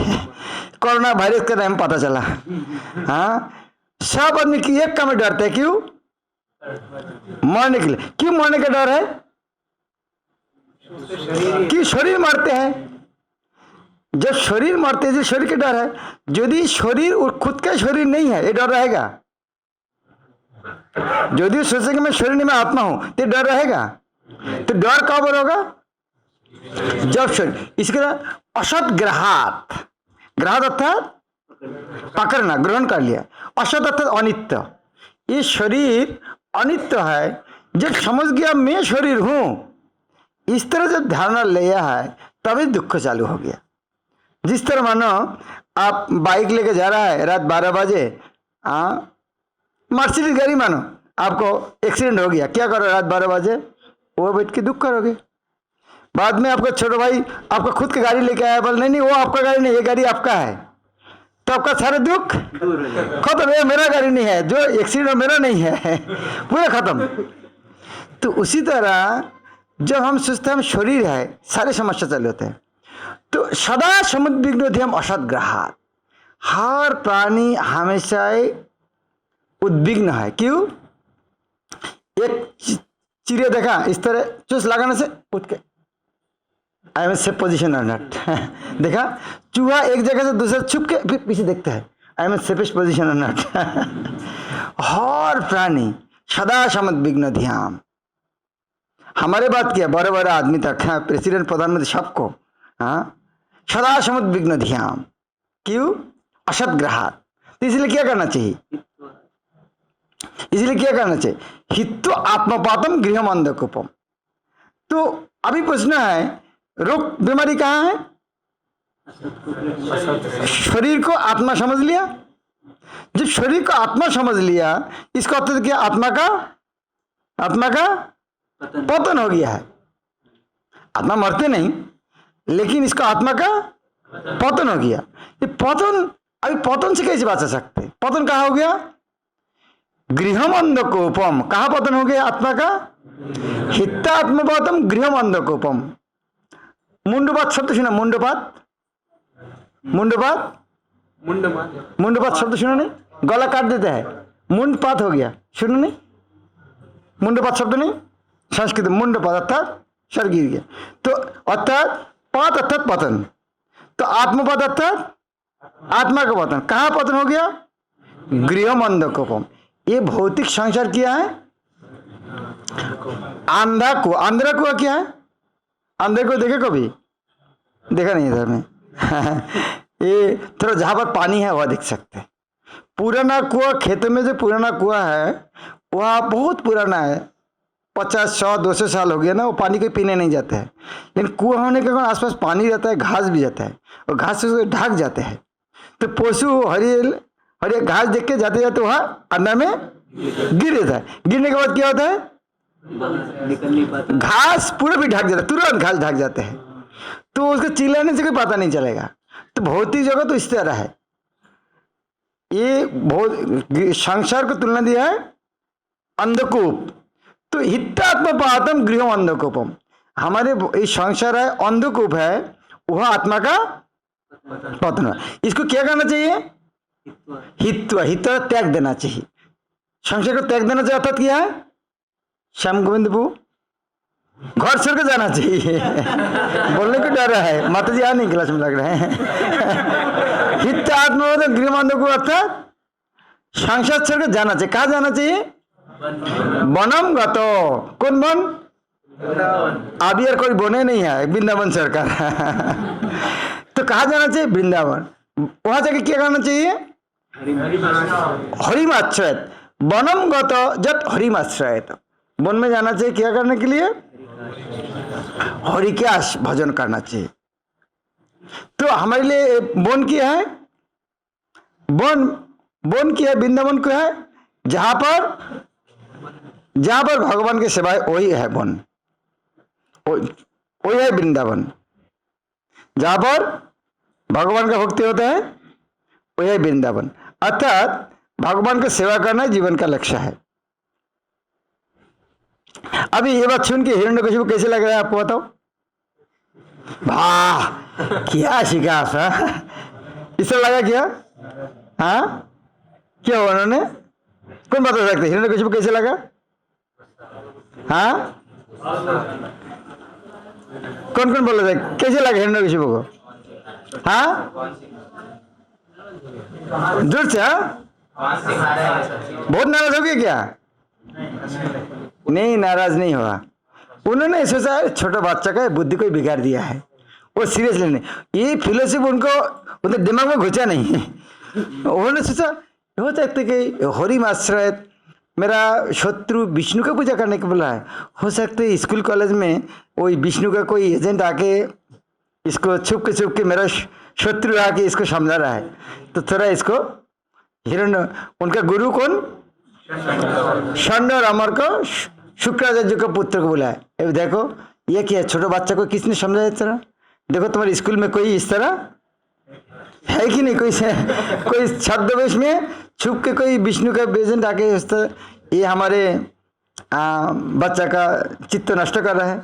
कोरोना वायरस का टाइम पता चला। हाँ, सब आदमी की एक का में डरते हैं, क्यों? मरने के लिए। क्यों मरने का डर है? कि शरीर मरते हैं। जब शरीर मरते हैं, शरीर का डर है। यदि शरीर और खुद का शरीर नहीं है, ये डर रहेगा। यदि सोचेंगे मैं शरीर नहीं, मैं आत्मा हूं, तो डर रहेगा। तो डर कब होगा? जब शरीर, इसके असत ग्रहात, ग्रहात अर्थात पकड़ना, ग्रहण कर लिया। असत अर्थात अनित्य, ये शरीर अनित्य है। जब समझ गया मैं शरीर हूं, इस तरह जब धारणा लिया है, तभी दुख चालू हो गया। जिस तरह मानो आप बाइक लेके जा रहा है रात 12 बजे, मर्सिडीज गाड़ी, मानो आपको एक्सीडेंट हो गया, क्या करो रात 12 बजे? वो बैठ के दुख करोगे। बाद में आपका छोटा भाई आपका खुद की गाड़ी लेके आया, बोल नहीं वो आपका गाड़ी नहीं, ये गाड़ी आपका है, तो आपका सारा दुख खत्म। ये मेरा गाड़ी नहीं है, जो एक्सीडेंट मेरा नहीं है, पूरा खत्म। तो उसी तरह जब हम सोचते हैं हम शरीर है, सारे समस्या चले होते हैं। तो सदा समुद्विग्न असदग्रहात, हर प्राणी हमेशा उद्विग्न है। क्यों? एक चिड़िया देखा इस तरह चूस लगाने से उठ के आई एम सेफ पोजिशन और नॉट देखा, चूहा एक जगह से दूसरे छुप के फिर पीछे देखता है आई एम सेफेस्ट पोजिशन और नॉट हर प्राणी सदा समुद्विग्न ध्यान। हमारे बात किया बड़े बड़े आदमी तक, प्रेसिडेंट प्रधानमंत्री सबको, हाँ, सदा समुद्विग्न ध्यान। क्यों? असदग्रहात। तो इसलिए क्या करना चाहिए? इसलिए क्या करना चाहिए? हित्व आत्मपातम गृहम अंधकूपम। तो अभी पूछना है रोग बीमारी कहाँ है? शरीर को आत्मा समझ लिया। जब शरीर को आत्मा समझ लिया, इसका अर्थ क्या? आत्मा का पतन हो गया है। आत्मा मरते नहीं, लेकिन इसका आत्मा का पतन हो गया। ये पतन, अभी पतन से कैसे बचा सकते? पतन कहाँ हो गया? गृहम अंधकूपम। कहाँ पतन हो गया आत्मा का? हित्तात्मपातम गृहम अंधकूपम। मुंडपात शब्द सुना? मुंडपात, मुंडपात, मुंडपात शब्द सुना नहीं? गला काट देता है, मुंडपात हो गया, सुनो नहीं? मुंडपात शब्द नहीं? संस्कृत मुंडपात अर्थात सर गिर गया। तो अर्थात पात अर्थात पतन। तो आत्मपात अर्थात आत्मा का पतन। कहाँ पतन हो गया? गृहम अंधकूपम। ये भौतिक संसार क्या है? आंधा कुआ। आंध्रा कुआ क्या है? अंधे को देखे कभी? देखा नहीं इधर में ये थोड़ा जहाँ पर पानी है वह देख सकते हैं। पुराना कुआ, खेतों में जो पुराना कुआ है वह बहुत पुराना है, 50, 100, 200 साल हो गया ना, वो पानी को पीने नहीं जाते हैं। लेकिन कुआ होने के कारण आसपास पानी रहता है, घास भी जाता है, और घास से उसको ढक जाते हैं। तो पशु हरी घास देख के जाते जाते वहाँ अंदर में गिर जाता है। गिरने के बाद क्या होता है? घास पूरा भी ढक जाता है, तुरंत घास ढक जाते हैं। तो उसको चिल्लाने से कोई पता नहीं चलेगा। तो भौतिक जगत तो इस तरह है। ये बहुत संसार को तुलना दिया है अंधकूप। तो हित्तात्मपातम गृहम अंधकूपम। हमारे ये संसार है, अंधकूप है, वह आत्मा का पतन। इसको क्या करना चाहिए? हित्व त्याग देना चाहिए। संसार को त्याग देना चाहिए अर्थात क्या है? श्याम गोविंद बू घर छोड़ के जाना चाहिए बोलने को डर है, माता जी आ नहीं क्लास में लग रहे हैं हित आत्मा गृह को अर्थात संसार छोड़ के जाना चाहिए। कहाँ जाना चाहिए? वनम गतो। कौन वन? अभी यार कोई बने नहीं है, वृंदावन सरकार तो कहाँ जाना चाहिए? वृंदावन। वहां जाके क्या करना चाहिए? हरिमाश्रयत। वनम गतो जत हरिमाश्रयत। वन में जाना चाहिए क्या करने के लिए? हरि के भजन करना चाहिए। तो हमारे लिए वन क्या है? वन क्या है? वृंदावन क्या है? जहां पर भगवान की सेवा है वही है वन, वही है वृंदावन। जहां पर भगवान का भक्ति होता है वही है वृंदावन। अर्थात भगवान की सेवा करना जीवन का लक्ष्य है। अभी ये बात सुन के हिरण्यकशिपु कैसे लग रहा है आपको बताओ? वाह क्या सीखा इससे लगा क्या? हाँ क्या हुआ उन्होंने? कौन बता सकते हिरण्यकशिपु कैसे लगा? हाँ कौन बोल रहे थे कैसे लगा हिरण्यकशिपु को? हाँ जोर से। बहुत नाराज हो गया क्या? नहीं नाराज नहीं हुआ। उन्होंने सोचा छोटा बच्चा का बुद्धि को बिगाड़ दिया है, वो सीरियसली नहीं। ये फिलोसफी उनके दिमाग में घुसा नहीं है। उन्होंने सोचा हो सकता कि हरिमाश्रयत मेरा शत्रु विष्णु का पूजा करने को बोला है। हो सकता है स्कूल कॉलेज में वही विष्णु का कोई एजेंट आके इसको छुप के मेरा शत्रु आके इसको समझा रहा है। तो थोड़ा इसको हिरण्य, उनका गुरु कौन? षण्ड और अमर को शुक्राचार्य का पुत्र को बुलाया। अब देखो ये क्या है? छोटे बच्चा को किसने समझाया इस तरह? देखो तुम्हारे स्कूल में कोई इस तरह है कि नहीं? कोई छद्मवेश में छुप के कोई विष्णु का एजेंट आके इस तरह ये हमारे बच्चा का चित्त नष्ट कर रहा है।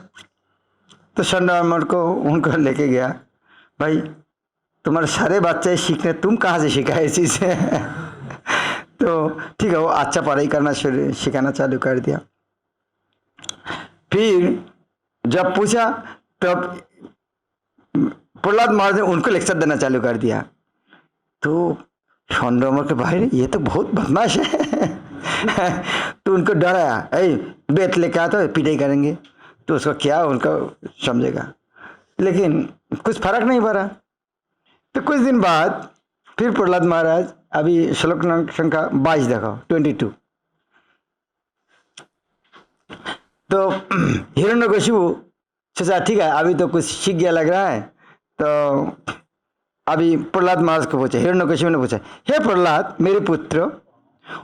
तो संडामर को उनको लेके गया, भाई तुम्हारे सारे बच्चे सीखने, तुम कहाँ से सीखा है इसी से? तो ठीक है, वो अच्छा पढ़ाई करना सिखाना चालू कर दिया। फिर जब पूछा तब प्रहलाद महाराज ने उनको लेक्चर देना चालू कर दिया। तो संडामर के भाई ये तो बहुत बदमाश है। तो उनको डराया, बेत लेके आता पिटाई करेंगे। तो उसका क्या उनका समझेगा, लेकिन कुछ फर्क नहीं पड़ा। तो कुछ दिन बाद फिर प्रहलाद महाराज, अभी श्लोक संख्या 22 देखो 22। तो हिरण्यकशिपु सोचा ठीक है अभी तो कुछ सीख गया लग रहा है। तो अभी प्रहलाद महाराज को पूछा, हिरण्यकशिपु ने पूछा, हे प्रहलाद मेरे पुत्र,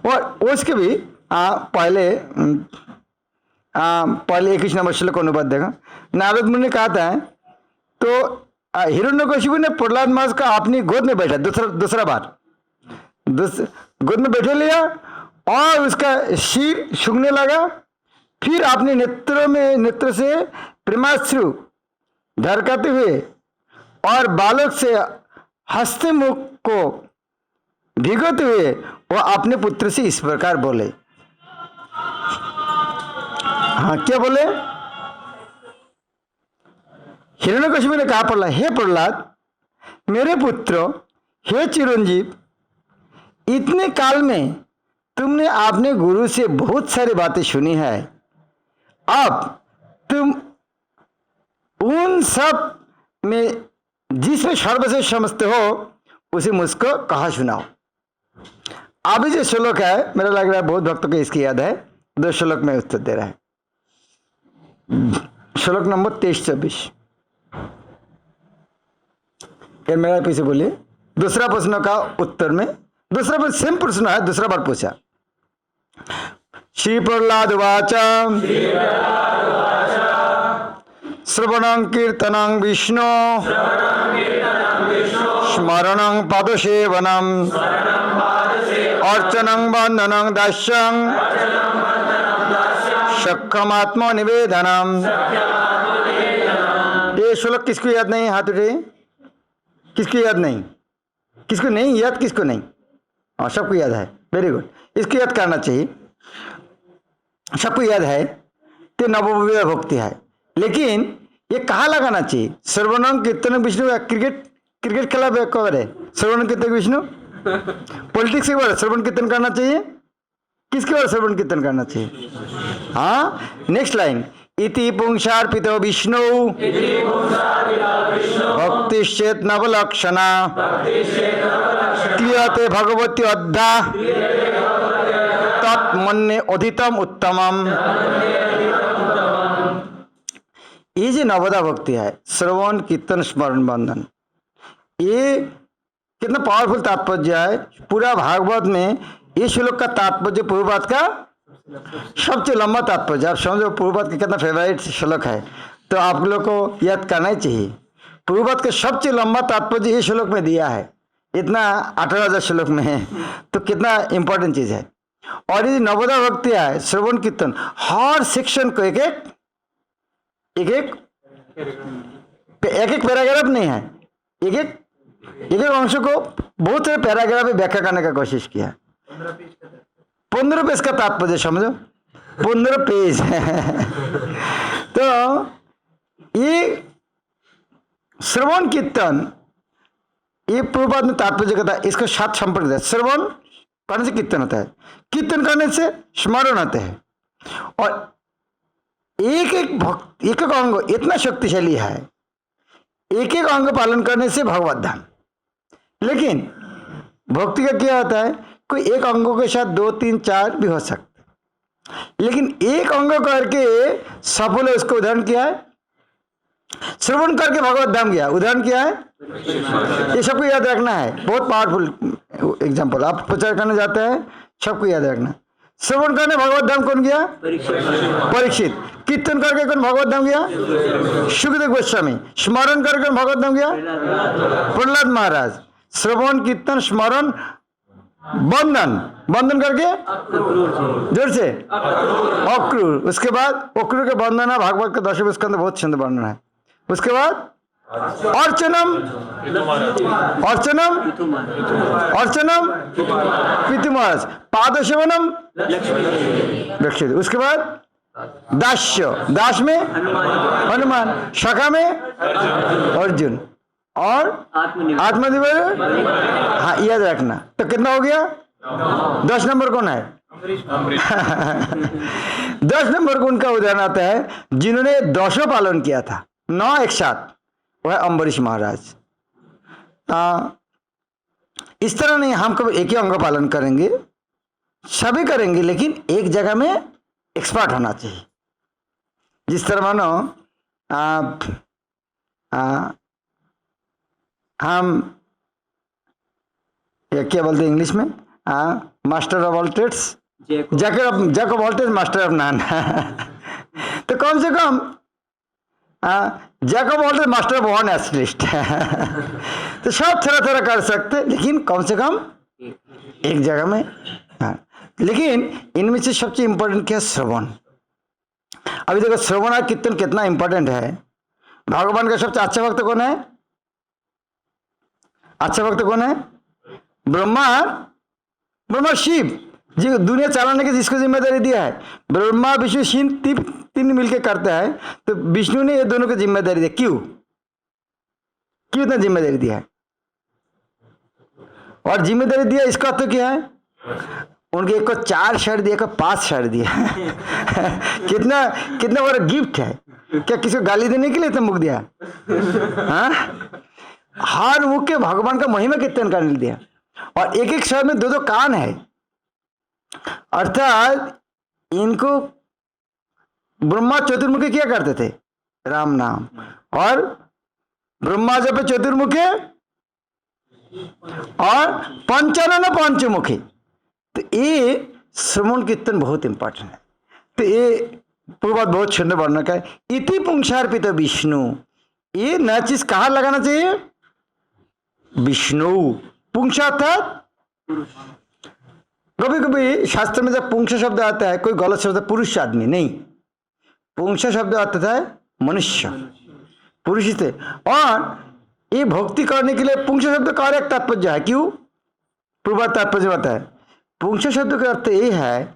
और उसके भी पहले 21 नंबर श्लोक अनुवाद देखा। नारद मुनि ने कहा था, तो हिरण्यकशिपु ने प्रहलाद महाराज का अपनी गोद में बैठा, दूसरा बार गोद में बैठे लिया और उसका सिर सूंघने लगा। फिर अपने नेत्र से प्रेमाश्रु ढरकाते हुए और बालक से हंसते मुख को भिगोते हुए वो अपने पुत्र से इस प्रकार बोले। हाँ, क्या बोले? हिरण्यकशिपु ने कहा प्रहलाद, हे प्रहलाद मेरे पुत्र, हे चिरंजीव, इतने काल में तुमने अपने गुरु से बहुत सारी बातें सुनी है। अब तुम उन सब में जिसमें सर्वश्रेष्ठ समझते हो उसे मुझको कहा सुनाओ। अभी जो श्लोक है मेरा लग रहा है बहुत भक्तों को इसकी याद है। 2 श्लोक में उत्तर दे रहा है। श्लोक नंबर 23-24। फिर मेरा पीछे बोलिए। दूसरा प्रश्न का उत्तर में, दूसरा प्रश्न सेम प्रश्न है, दूसरा बार पूछा। श्री प्रहलाद उवाच श्रवणं कीर्तनं विष्णु स्मरणं पदसेवनम् अर्चनं वंदनं दास्यं सख्यमात्म निवेदनम्। ये श्लोक किसको याद नहीं? हाथ उठे। किसको याद नहीं? किसको नहीं याद? किसको नहीं? हाँ, सबको याद है। वेरी गुड, इसको याद करना चाहिए। सबको याद है। तो नवविध भक्ति है, लेकिन ये कहाँ लगाना चाहिए? श्रवणं कीर्तनं विष्णु। क्रिकेट खेला कवर है श्रवण कीर्तन विष्णु। पॉलिटिक्स के बारे श्रवण कीर्तन करना चाहिए। किसके बारे श्रवण कीर्तन करना चाहिए? हाँ, नेक्स्ट लाइन, इति पुंसार्पितो विष्णु भक्तिश्चेत नवलक्षणा क्रियते भगवती अद्धा तत्मन्ये अधीतम उत्तमम। ये जो नवदा भक्ति है, श्रवण कीर्तन स्मरण बंधन, ये कितना पावरफुल तात्पर्य है। पूरा भागवत में ये श्लोक का तात्पर्य पूर्वपाद का सबसे लंबा तात्पर्य। आप समझो पूर्वपाद का कितना फेवरेट श्लोक है, तो आप लोग को याद करना ही चाहिए। पूर्वपाद का सबसे लंबा तात्पर्य ये श्लोक में दिया है। इतना 18,000 श्लोक में है, तो कितना इंपॉर्टेंट चीज है। और ये नवदा भक्ति है, श्रवण कीर्तन, हर सेक्शन को एक एक पैराग्राफ नहीं है, एक एक अंश को बहुत सारे पैराग्राफ में व्याख्या करने का कोशिश किया। 15 पेज का तात्पर्य समझो, 15 पेज है। तो ये श्रवण कीर्तन, ये पूर्वपाद में तात्पर्य कहता है, इसका साथ संपर्क है। श्रवण करने से कीर्तन होता है, कीर्तन करने से स्मरण होते हैं, और एक एक अंग इतना शक्तिशाली है, एक एक अंग पालन करने से भगवत धाम। लेकिन भक्ति का क्या होता है, कोई एक अंगों के साथ 2, 3, 4 भी हो सकते, लेकिन एक अंग करके सफल है। उसको उदाहरण क्या है? श्रवण करके भगवत धाम गया, उदाहरण क्या है? ये सबको याद रखना है, बहुत पावरफुल एग्जाम्पल। आप प्रचार करने जाते हैं, सबको याद रखना। श्रवण करने भगवत धाम कौन गया? परीक्षित। कीर्तन करके कौन भगवत धाम गया? सुखदेव गोस्वामी। स्मरण करके भगवत धाम गया? प्रहलाद महाराज। श्रवण कीर्तन स्मरण बंधन, बंधन करके जोर से अक्रूर, उसके बाद अक्रूर के बंधन है भागवत के 10वें स्कंद, बहुत सुंदर वर्णन है। उसके बाद अर्चनम, अर्चनम, अर्चनम पितु महाराज, पादसेवनम लक्ष्य। उसके बाद दास्य, दास में हनुमान, सखा में अर्जुन और आत्मनिर्भर, हाँ याद रखना। तो कितना हो गया? 10 नंबर कौन है? 10 नंबर को उनका उदाहरण आता है जिन्होंने 10 पालन किया था, 9 एक साथ, वह है अम्बरीश महाराज। इस तरह नहीं हम कभी एक ही अंग पालन करेंगे, सभी करेंगे, लेकिन एक जगह में एक्सपर्ट होना चाहिए। जिस तरह मानो हम क्या बोलते हैं इंग्लिश में, master of all trades, jack of all trades master of none. तो कम से कम jack of all trades master of one at least. तो सब थोड़ा थोड़ा कर सकते, लेकिन कम से कम एक जगह में। लेकिन इनमें से सबसे इंपॉर्टेंट क्या है? श्रवण। अभी देखो श्रवण और कीर्तन कितना इंपॉर्टेंट है। भगवान का सबसे अच्छा भक्त कौन है? अच्छा भक्त कौन है? ब्रह्मा, ब्रह्मा शिव जी दुनिया चलाने की जिसको जिम्मेदारी दिया है। ब्रह्मा विष्णु शिव तीन मिलके करते हैं, तो विष्णु ने ये दोनों की जिम्मेदारी दी। क्यों इतना जिम्मेदारी दिया है? और जिम्मेदारी दिया इसका अर्थ क्या है? उनके एक को 4 शहर दिया, एक को 5 शहर दिया। कितना बड़ा गिफ्ट है। क्या किसी को गाली देने के लिए इतना मुख दिया? हाँ, हर मुख के भगवान का महिमा कीर्तन करने दिया। और एक एक शहर में 2 कान है, अर्थात इनको ब्रह्मा चतुर्मुखी क्या करते थे? राम नाम। और ब्रह्मा जब चतुर्मुखी और पंचानन पंचमुखी। तो ये श्रवण कीर्तन बहुत इंपॉर्टेंट है। तो ये पूर्व बहुत सुंदर वर्णन का है। इति पुंसार्पित विष्णु, ये नया चीज कहाँ लगाना चाहिए? विष्णु। पुंसा अर्थात कभी कभी शास्त्र में जब पुंसा शब्द आता है, कोई गलत शब्द पुरुष आदमी नहीं, पुंसा शब्द आता है मनुष्य, पुरुष से। और ये भक्ति करने के लिए पुंसा शब्द का एक तात्पर्य है। क्यों? पूर्व तात्पर्य होता है। पुंसा शब्द का अर्थ ये है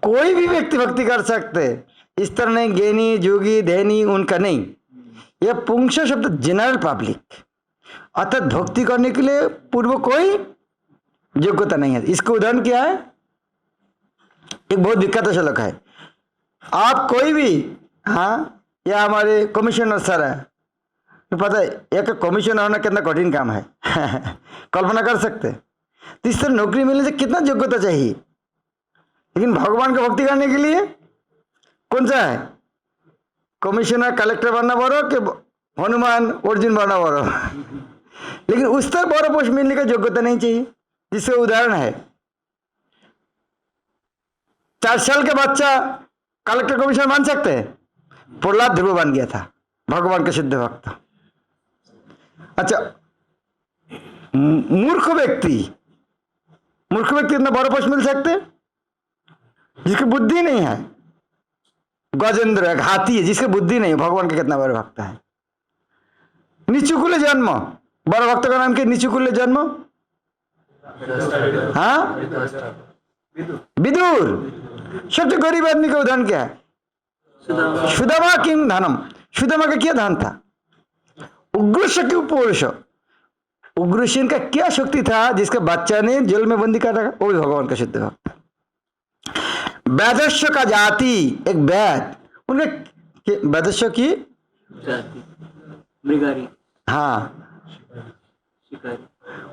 कोई भी व्यक्ति भक्ति कर सकते, इस तरह नहीं ज्ञानी जोगी धैनी उनका नहीं। यह पुंसा शब्द जनरल पब्लिक, अर्थात भक्ति करने के लिए पूर्व कोई योग्यता नहीं है। इसका उदाहरण क्या है? एक बहुत विख्यात श्लोक है। आप कोई भी, हाँ, या हमारे कमिश्नर सर है, तो पता है एक कमिश्नर होना कितना कठिन काम है। कल्पना कर सकते। तो इस तरह नौकरी मिलने से कितना योग्यता चाहिए। लेकिन भगवान का भक्ति करने के लिए कौन सा है? कमिश्नर कलेक्टर बनना बड़ो कि हनुमान अर्जुन बनना बड़ो? लेकिन उस तक बड़ा पोस्ट मिलने का योग्यता नहीं चाहिए। जिसका उदाहरण है 4 साल के बच्चा कलेक्टर कमिश्नर बन सकते हैं। प्रहलाद ध्रुव बन गया था, भगवान के सिद्ध भक्त। अच्छा, मूर्ख व्यक्ति इतना बड़ा पोस्ट मिल सकते? जिसकी बुद्धि नहीं है। गजेंद्र एक हाथी है जिसकी बुद्धि नहीं है, भगवान के कितना बड़ा भक्त है। निचुकुल्य जन्म, बड़ा भक्त का नाम क्या? निचुकुल्य जन्म, हाँ, विदुर। सबसे गरीब आदमी का उदाहरण क्या है? सुदामा किम धनम, सुदामा का क्या धन था? उग्रसेन के पुरुष, उग्रसेन का क्या शक्ति था जिसका बच्चा ने जेल में बंदी कर रखा? वो भी भगवान का सिद्ध भक्त। वैदस्व का जाति, एक वैद, उनके वैदस्व की मृगारी, हाँ,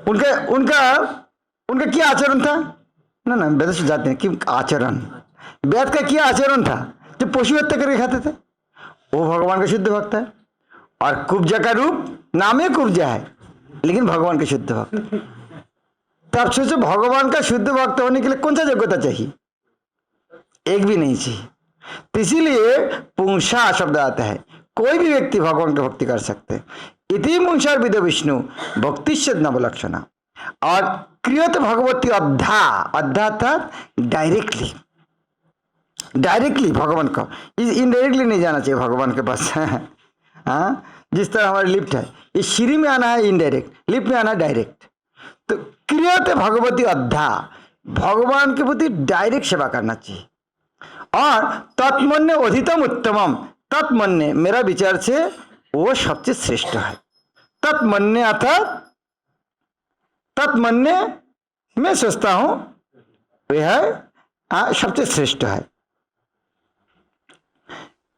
उनका क्या आचरण था? ना वैदस्व जाति नहीं, कि आचरण, वैद का क्या आचरण था? जो पशु हत्या करके खाते थे, वो भगवान का शुद्ध भक्त है। और कुब्जा का रूप, नाम ही कुब्जा है, लेकिन भगवान का शुद्ध भक्त। तब सोचो भगवान का शुद्ध भक्त होने के लिए कौन सा योग्यता चाहिए? एक भी नहीं चाहिए। तो इसीलिए पुंसा शब्द आता है। कोई भी व्यक्ति भगवान की भक्ति कर सकते। इति पुंसार्पित विष्णु भक्ति से नवलक्षणा। और क्रियते भगवती अद्धा, अद्धा अर्थात डायरेक्टली, डायरेक्टली भगवान को, इनडायरेक्टली नहीं जाना चाहिए भगवान के पास। हाँ, जिस तरह हमारी लिफ्ट है, ये सीढ़ी में आना है इनडायरेक्ट, लिफ्ट में आना है डायरेक्ट। तो क्रियते भगवती अद्धा, भगवान के प्रति डायरेक्ट सेवा करना चाहिए। और तत्मन्य अधितम उत्तमम, तत्मन्य मेरा विचार से वो सबसे श्रेष्ठ है। तत्मन्य अर्थात तत्मन्य मैं सोचता हूं वह सबसे श्रेष्ठ है।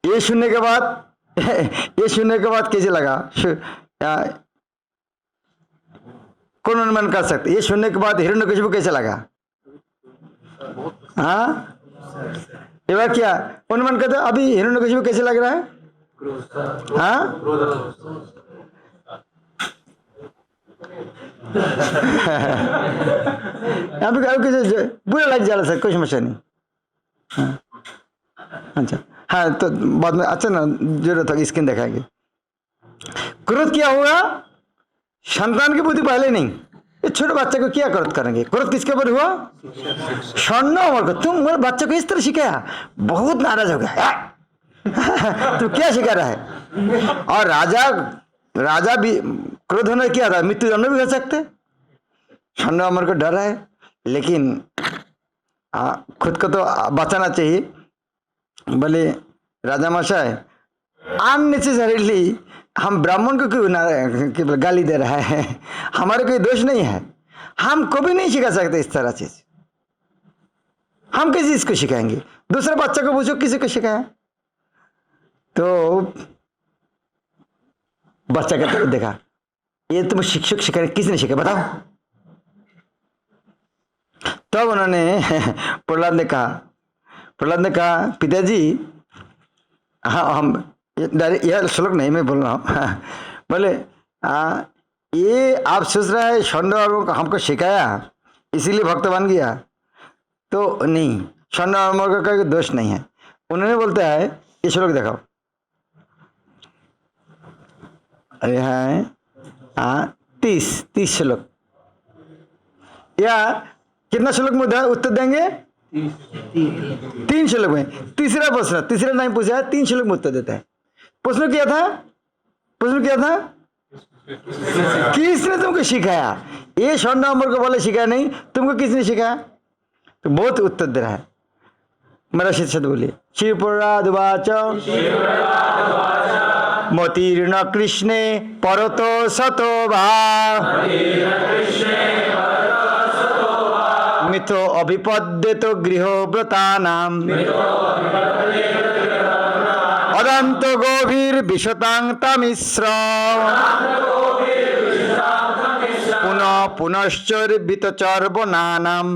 ये सुनने के बाद ये सुनने के बाद कैसे लगा? कौन अनुमान कर सकते? ये सुनने के बाद हिरण्यकशिपु कैसे लगा? हाँ, ये बार क्या अनुमान करते? अभी हिरण्यकशिपु कैसे लग रहा है? हाँ, यहाँ पे कैसे बुरा लग जा रहा है, कोई समस्या नहीं। हाँ, अच्छा, हाँ, तो बाद में अच्छा ना जरूरत होगी स्क्रीन दिखाएंगे। क्रोध क्या हुआ? संतान की बुद्धि पहले नहीं, ये छोटे बच्चे को क्या क्रोध करेंगे? क्रोध किसके ऊपर हुआ? स्वर्ण अमर को। तुम मेरे बच्चे को इस तरह सिखाया, बहुत नाराज हो गया। तुम क्या सिखा रहा है? और राजा भी क्रोध होने क्या था? मृत्यु दंड भी कर सकते। स्वर्ण अमर को डर है, लेकिन खुद को तो बचाना चाहिए। बोले राजा महाशय, अननेसेसरीली हम ब्राह्मण को क्यों गाली दे रहा है? हमारे कोई दोष नहीं है, हम को भी नहीं सिखा सकते इस तरह चीज। हम किसी चीज को सिखाएंगे? दूसरे बच्चे को पूछो किसी को सिखाए? तो बच्चा का देखा, ये तुम शिक्षक सिखाए, किसने सिखाया बताओ? तब उन्होंने प्रहलाद ने कहा पिताजी, हाँ हम यह श्लोक नहीं मैं बोल रहा हूँ। बोले ये आप सोच रहा है स्वर्ण हमको सिखाया इसीलिए भक्त बन गया? तो नहीं, स्वर्ण का कोई दोष नहीं है। उन्होंने बोलता है, ये श्लोक दिखाओ। अरे हाँ, 30 श्लोक, या कितना श्लोक में उत्तर देंगे? 3 श्लोक में। तीसरा प्रश्न, तीसरा नहीं पूछा है, 3 श्लोक में उत्तर देता है। प्रश्न क्या था? किसने तुमको सिखाया? ये स्वर्ण अमर को बोले सिखाया नहीं, तुमको किसने सिखाया? तो बहुत उत्तर दे रहा है। मेरा शिष्य बोलिए, शिवपुराधुवाच मोतीर्ण कृष्णे परतो सतो भा मिथो अभिपद्यतो गृहव्रतानां अदंत गभीर विशतां तमिश्र पुनः पुनश्चर्वित चर्वनानाम।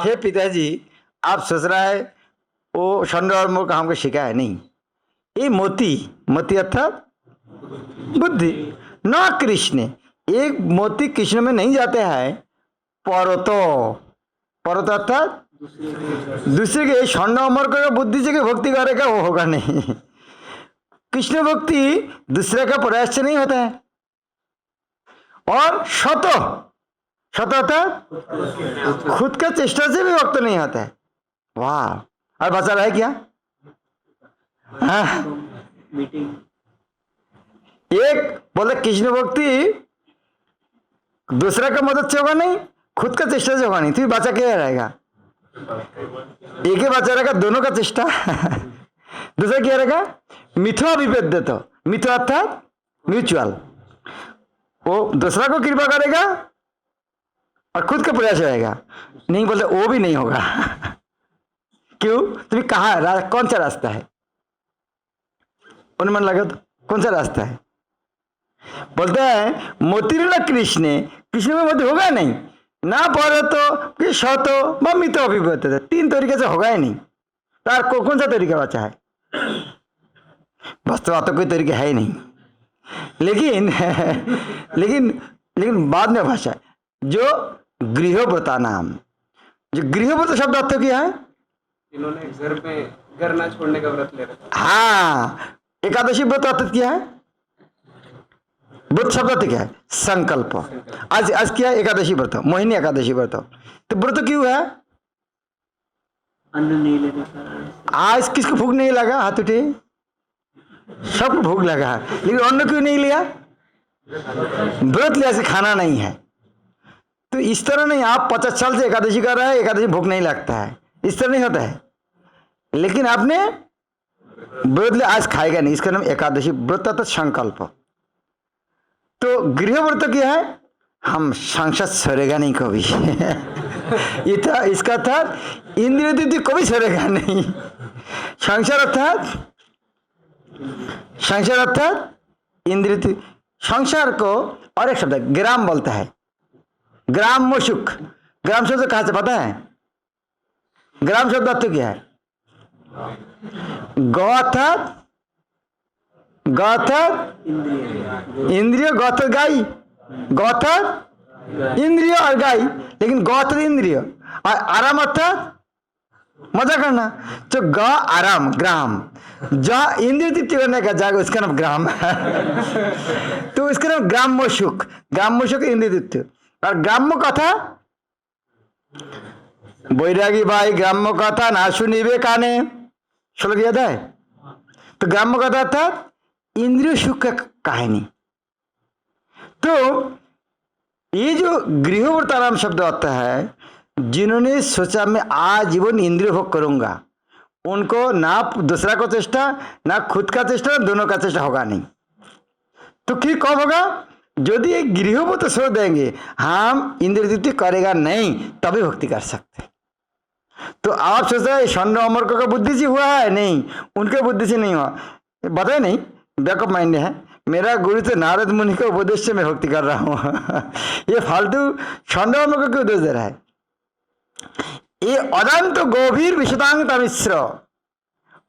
हे पिताजी, आप सोच रहा है वो स्वर्ण और मूर्ख हमको सिखाया नहीं। ये मोती अर्थात बुद्धि, न कृष्ण। एक मोती कृष्ण में नहीं जाते हैं। परतो अर्थात दूसरे के स्वर्ण अमर का बुद्धि से भक्ति करेगा वो होगा नहीं। कृष्ण भक्ति दूसरे का प्रयास से नहीं होता है। और शत अर्थात खुद का चेष्टा से भी भक्त नहीं होता है। वाह, और बचा रहा है क्या? एक बोले कृष्ण भक्ति दूसरा का मदद से होगा नहीं, खुद का चेष्टा से होगा नहीं, तो बचा क्या रहेगा? एक ही बचा रहेगा, दोनों का चेष्टा। दूसरा क्या रहेगा? मिथो अभिपेद्य, तो मिथो अर्थात म्यूचुअल। वो दूसरा को कृपा करेगा और खुद का प्रयास रहेगा। नहीं बोलते वो भी नहीं होगा। क्यों? तुम्हें कहा कौन सा रास्ता है? अनुमान लगा तो कौन सा रास्ता है? बोलते हैं मोतीर्ण कृष्ण में मध्य होगा नहीं, ना परतो कि शतो व मितो अभिपद्यते। 3 तरीके से होगा ही नहीं। तार को कौन सा तरीका बचा है? वास्तव तो कोई तरीका है ही नहीं। लेकिन बाद में भाषा जो गृहव्रता नाम, जो गृहव्रत शब्द अर्थ क्या है? इन्होंने घर ना छोड़ने का व्रत ले रखा। हाँ, एकादशी व्रत अर्थ क्या है? व्रत शब्द अर्थ क्या है? संकल्प। आज क्या है? एकादशी व्रत, मोहिनी एकादशी व्रत। तो व्रत क्यों है? अन्न नहीं लेने का। आज किसको भूख नहीं लगा? हाथ उठे। सबको भूख लगा है, लेकिन अन्न क्यों नहीं लिया? व्रत लिया से खाना नहीं है। तो इस तरह नहीं, आप 50 साल से एकादशी कर रहे हैं, एकादशी भूख नहीं लगता है, इस तरह नहीं होता है। लेकिन आपने व्रत लिया, आज खाएगा नहीं, इसका नाम एकादशी व्रत अर्थात संकल्प। तो गृह व्रत क्या है? हम संसार छोड़ेगा नहीं कभी। इसका अर्थात इंद्रिय तृप्ति कभी छोड़ेगा नहीं। संसार अर्थात इंद्रिय तृप्ति। संसार को और एक शब्द ग्राम बोलता है, ग्राम सुख। ग्राम शब्द कहां से पता है? ग्राम शब्द अर्थ क्या है? गौ अर्थात इंद्रिय, गौ अर्थात गाय, गौ अर्थात इंद्रिय और गाय, लेकिन गौ अर्थात इंद्रिय और आराम अर्थात मजा करना। तो ग आराम ग्राम, जहाँ इंद्रिय तृप्ति करने का जाएगा उसका नाम ग्राम है। तो इसका नाम ग्राम्य सुख। ग्राम्य सुख इंद्रिय तृप्ति। और ग्राम्य कथा बैरागी भाई, ग्राम्य कथा ना सुनिबे काने, श्लोक याद है? तो ग्राम्य कथा अर्थात इंद्रिय सुख का कहानी। तो ये जो गृहव्रत आराम शब्द आता है, जिन्होंने सोचा मैं आजीवन इंद्रिय भोग करूंगा, उनको ना दूसरा को चेष्टा, ना खुद का चेष्टा, दोनों का चेष्टा होगा नहीं। तो फिर कब होगा? यदि एक गृहव्रत तो छोड़ देंगे, हम इंद्रिय तृप्ति करेगा नहीं, तभी भक्ति कर सकते। तो आप सोच रहे स्वर्ण अमर का बुद्धि से हुआ है? नहीं, उनके बुद्धि से नहीं हुआ, बताए नहीं, बैकअप माइंड है। मेरा गुरु तो नारद मुनि के उपदेश से मैं भक्ति कर रहा हूँ। ये फालतू स्वर्ण अमर को क्यों दोष दे रहा है? ये अदंत गंभीर विशदांग मिश्र।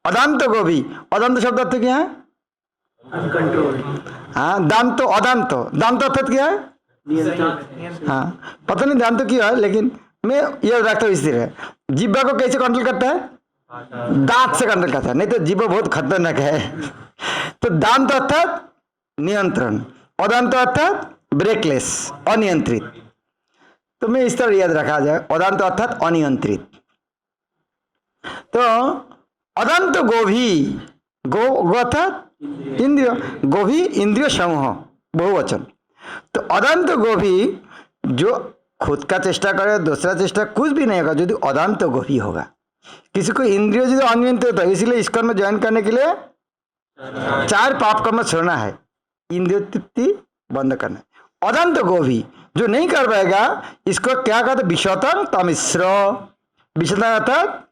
अदंत गोभी, अदंत शब्द अर्थ क्या है? अनकंट्रोल। हाँ, दांतो अदांत, दांत अर्थात क्या है? नियंत्रण। हाँ, पता नहीं दांत क्या है, लेकिन मैं ये रखता हूँ स्थिर है। जिब्बा को कैसे कंट्रोल करता है? दांत से कंट्रोल करता है, नहीं तो जिब्बा बहुत खतरनाक है। तो दांत अर्थात नियंत्रण, अदांत अर्थात ब्रेकलेस, अनियंत्रित। तो मैं इस तरह याद रखा जाए, अदांत अर्थात अनियंत्रित। तो अदांत गोभी, गो अर्थात इंद्रिय, गोभी इंद्रिय समूह बहुवचन। तो अदांत गोभी जो खुद का चेष्टा करे, दूसरा चेष्टा कुछ भी नहीं होगा, यदि अदांत गोभी होगा। किसी को इंद्रिय यदि अनियंत्रित होता है, इसलिए इस कर्म ज्वाइन करने के लिए 4 पाप कर्म छोड़ना है, इंद्रिय तृप्ति बंद करना है। अदांत गोभी जो नहीं कर पाएगा, इसको क्या कहते? विशतम तमिश्र। विशतम अर्थात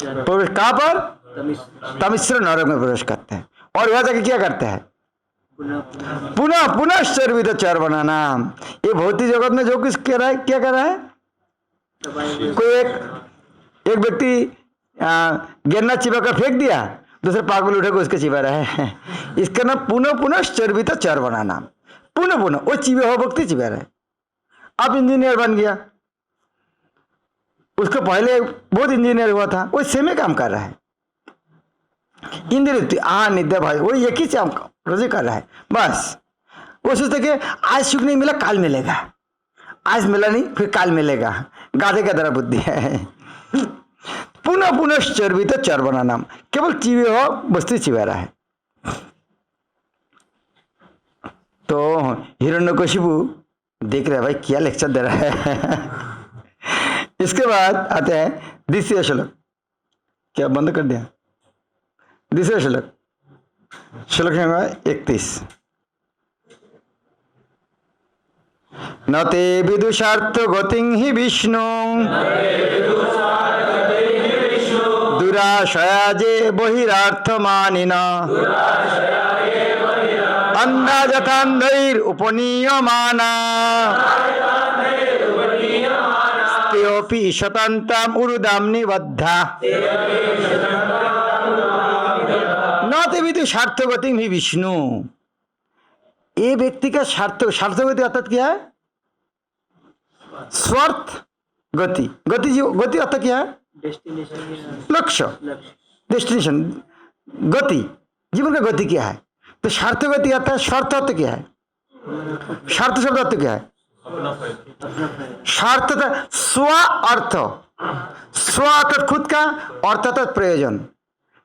प्रवेश कहाँ पर? तमिश्र नरक में प्रवेश करते हैं। और वह जाके क्या करते हैं? पुनः पुनः चर्वित चर बनाना। ये भौतिक जगत में जो कुछ कह रहा है, क्या कर रहा है? कोई एक व्यक्ति गेंदा चिपा कर फेंक दिया, दूसरे पागल उठे को उसके चिपा रहा है। इसका नाम पुनः पुनः चर्वित चर बनाना। पुनः पुनः वो चिपे हो भक्ति चिपा रहा है। आप इंजीनियर बन गया, उसको पहले बहुत इंजीनियर हुआ था, वो सेम काम कर रहा है। इंद्रिय निद्रा भाई वो एक ही काम रोज कर रहा है, बस वो सोचते कि आज सुख नहीं मिला कल मिलेगा, आज मिला नहीं फिर कल मिलेगा। गाधे का तरह बुद्धि है। पुनः पुनः चर्वित चर बनाना, केवल चिवे हो वस्तु चिवा रहा है। तो हिरण्यकशिपु देख रहे भाई क्या लेक्चर दे रहा है। इसके बाद आते हैं द्वितीय श्लोक। क्या बंद कर दिया? दूसरा श्लोक, श्लोक संख्या 31। न ते विदुषार्थ गतिं हि विष्णु दुराशया जे बहिरार्थमानिन अन्धाजथान्धैर् उपनीयमाना तेऽपि शतान्ताम् उरुदां निबद्धा न ते विदु स्वार्थगति ही विष्णु। ये व्यक्ति का स्वार्थगति अर्थात क्या है? स्वार्थ गति, गति अर्थात क्या है? लक्ष्य, डेस्टिनेशन, गति, जीवन का गति क्या है? तो स्वार्थगति अर्थात स्वार्थ अर्थ क्या है? स्वार्थ शब्द अर्थ क्या है? अपना फायदा। अपना फायदा। स्वार्थ था स्व अर्थ, स्व अर्थात खुद का, अर्थ अर्थात प्रयोजन।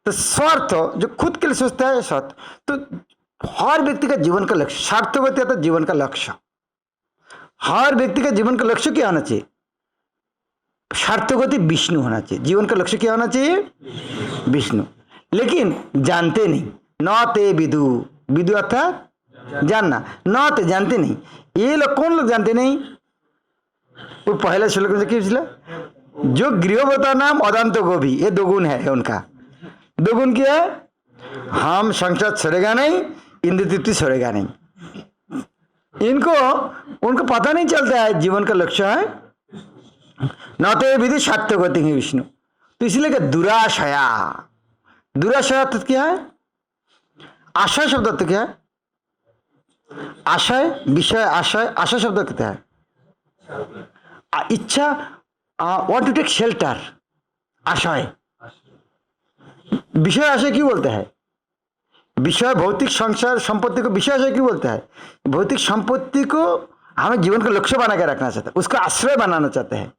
तो स्वार्थ जो खुद के लिए सोचता है स्वार्थ, तो हर व्यक्ति का जीवन का लक्ष्य स्वार्थवती अर्थात जीवन का लक्ष्य। हर व्यक्ति का जीवन का लक्ष्य क्या होना चाहिए? स्वार्थवती विष्णु होना चाहिए। जीवन का लक्ष्य क्या होना चाहिए? विष्णु। लेकिन जानते नहीं, न ते विदु, विदु अर्थात जानना, न ते जानते नहीं। ये लोग कौन लोग जानते नहीं? वो पहले श्लोक में क्या पिछला, जो गृहवता नाम अदांत गोभी, ये दो गुण है उनका। दो गुण क्या है? हम संसार छोड़ेगा नहीं, इंद्र तृप्ति छोड़ेगा नहीं। इनको उनको पता नहीं चलता है जीवन का लक्ष्य है न तो विधि स्वार्थ गति है विष्णु। तो इसलिए क्या दुराशया, दुराशया तो क्या है? आशय शब्द तो क्या है? आशय विषय, आशय, आशय शब्द क्या है? इच्छा, वांट टू टेक शेल्टर, आशय। विषय आशय क्यों बोलता है? विषय भौतिक संसार संपत्ति को विषय आशय क्यों बोलता है? भौतिक संपत्ति को हमें जीवन का लक्ष्य बना के रखना चाहता है, उसका आश्रय बनाना चाहते हैं।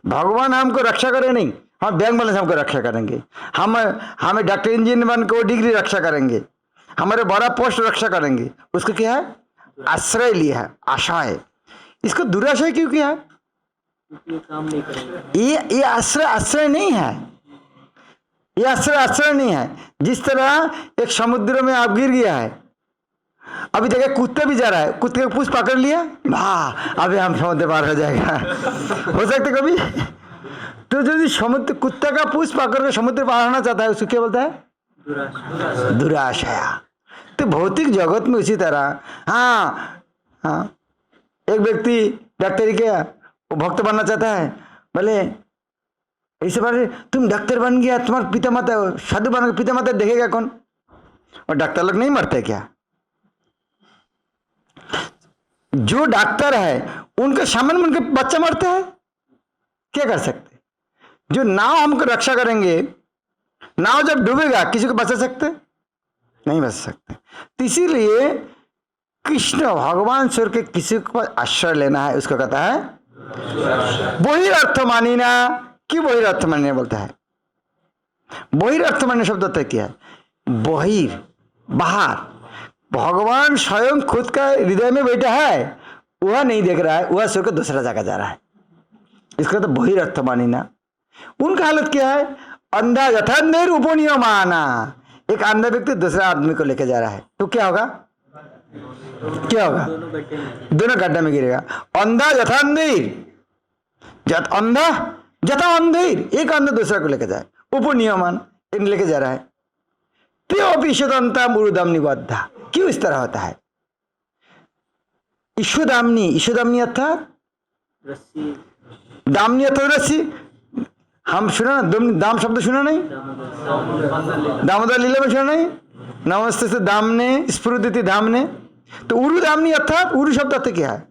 भगवान हमको रक्षा करे नहीं, हम बैंक बैलेंस हमको रक्षा करेंगे, हमें डॉक्टर इंजीनियर बन के वो डिग्री रक्षा करेंगे, हमारे बड़ा पोस्ट रक्षा करेंगे। उसको क्या है? आश्रय लिया है, आशा है। इसको दुराशय क्यों किया है? क्योंकि ये काम नहीं करेगा। ये आश्रय आश्रय नहीं है, ये आश्रय आश्रय नहीं है। जिस तरह एक समुद्र में आप गिर गया है, अभी देखिए कुत्ता भी जा रहा है, कुत्ते का पूंछ पकड़ लिया, वाह अभी हम समुद्र पार हो जाएगा। हो सकते कभी? तो जो समुद्र कुत्ता का पूंछ पकड़ के समुद्र पार होना चाहता है उसको क्या बोलता है? दुराशा। दुराशया। तो भौतिक जगत में उसी तरह हाँ एक व्यक्ति डॉक्टरी किया, वो भक्त बनना चाहता है, बोले ऐसे बारे तुम डॉक्टर बन गया, तुम्हारा पिता माता साधु बन, पिता माता देखेगा कौन? और डॉक्टर लोग नहीं मरते क्या? जो डॉक्टर है उनके सामने उनके बच्चा मरते हैं, क्या कर सकते? जो नाव हमको रक्षा करेंगे, नाव जब डूबेगा किसी को बचा सकते? नहीं बच सकते। तो इसीलिए कृष्ण भगवान स्वर के किसी को आश्रय लेना है उसको कहता है बहिर्थ मानिना। क्यों बहिर्थ मानिना बोलता है? बहिर्थ मानिना शब्द होता है क्या है? बहिर, बाहर। भगवान स्वयं खुद का हृदय में बैठा है, वह नहीं देख रहा है, वह स्वर को दूसरा जगह जा रहा है। इसका तो बहिर्थ मानिना। उनका हालत क्या है? अंधा यथांधेर उपनियो माना। एक अंधा व्यक्ति दूसरा आदमी को लेके जा रहा है तो क्या होगा? क्या होगा? दोनों गड्ढे में गिरेगा। अंधा यथांधेर, अंधा जथा अंधेर, एक अंधा दूसरा को लेके जाए, उपनियमान इन लेके जा रहा है। त्योपि ईशोदंता मुरुदम निबद्धा। क्यों इस तरह होता है? ईशोदामनी, ईशोदामनी अर्थात रस्सी, दामनी अर्थात रस्सी। हम सुना ना दाम शब्द सुना नहीं? दामोदर लीला में सुना नहीं? नमस्ते से दामने स्फुरदिति धामने। तो उरु दामनी अर्थात उरु शब्द अर्थ क्या है?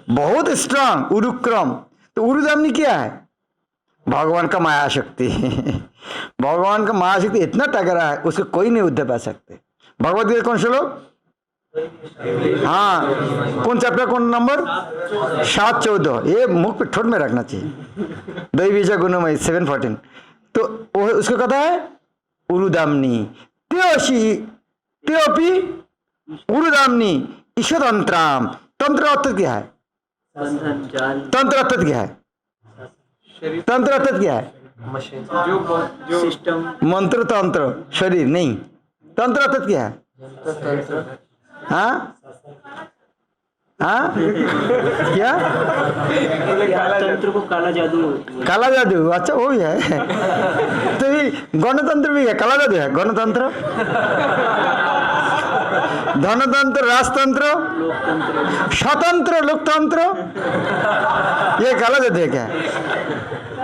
बहुत स्ट्रांग, उरुक्रम। तो उरु दामनी क्या है? भगवान का माया शक्ति। भगवान का माया शक्ति इतना तगड़ा है उसको कोई नहीं उद्धर पा सकते। भगवत गीता कौन श्लोक? हाँ कौन चैप्टर कौन नंबर? 7-14। ये मुख पे ठोट में रखना चाहिए। दैवीजा गुणमय 7-14। तो वो उसको कहता है उरुदामनी। त्योपि उरुदामनी ईशोतंत्राम। तंत्र अर्थ क्या है? बंधन, जाल, तंत्र अर्थ क्या है? तंत्र अर्थ क्या है? जो सिस्टम, मंत्र तंत्र, शरीर नहीं। तंत्र अर्थ क्या है? हाँ हाँ क्या? तंत्र को काला जादू। काला जादू। अच्छा वो भी है। तो ये गणतंत्र भी है, काला जादू है। गणतंत्र, धनतंत्र, राजतंत्र, लोकतंत्र, स्वतंत्र, लोकतंत्र, ये काला जादू है क्या?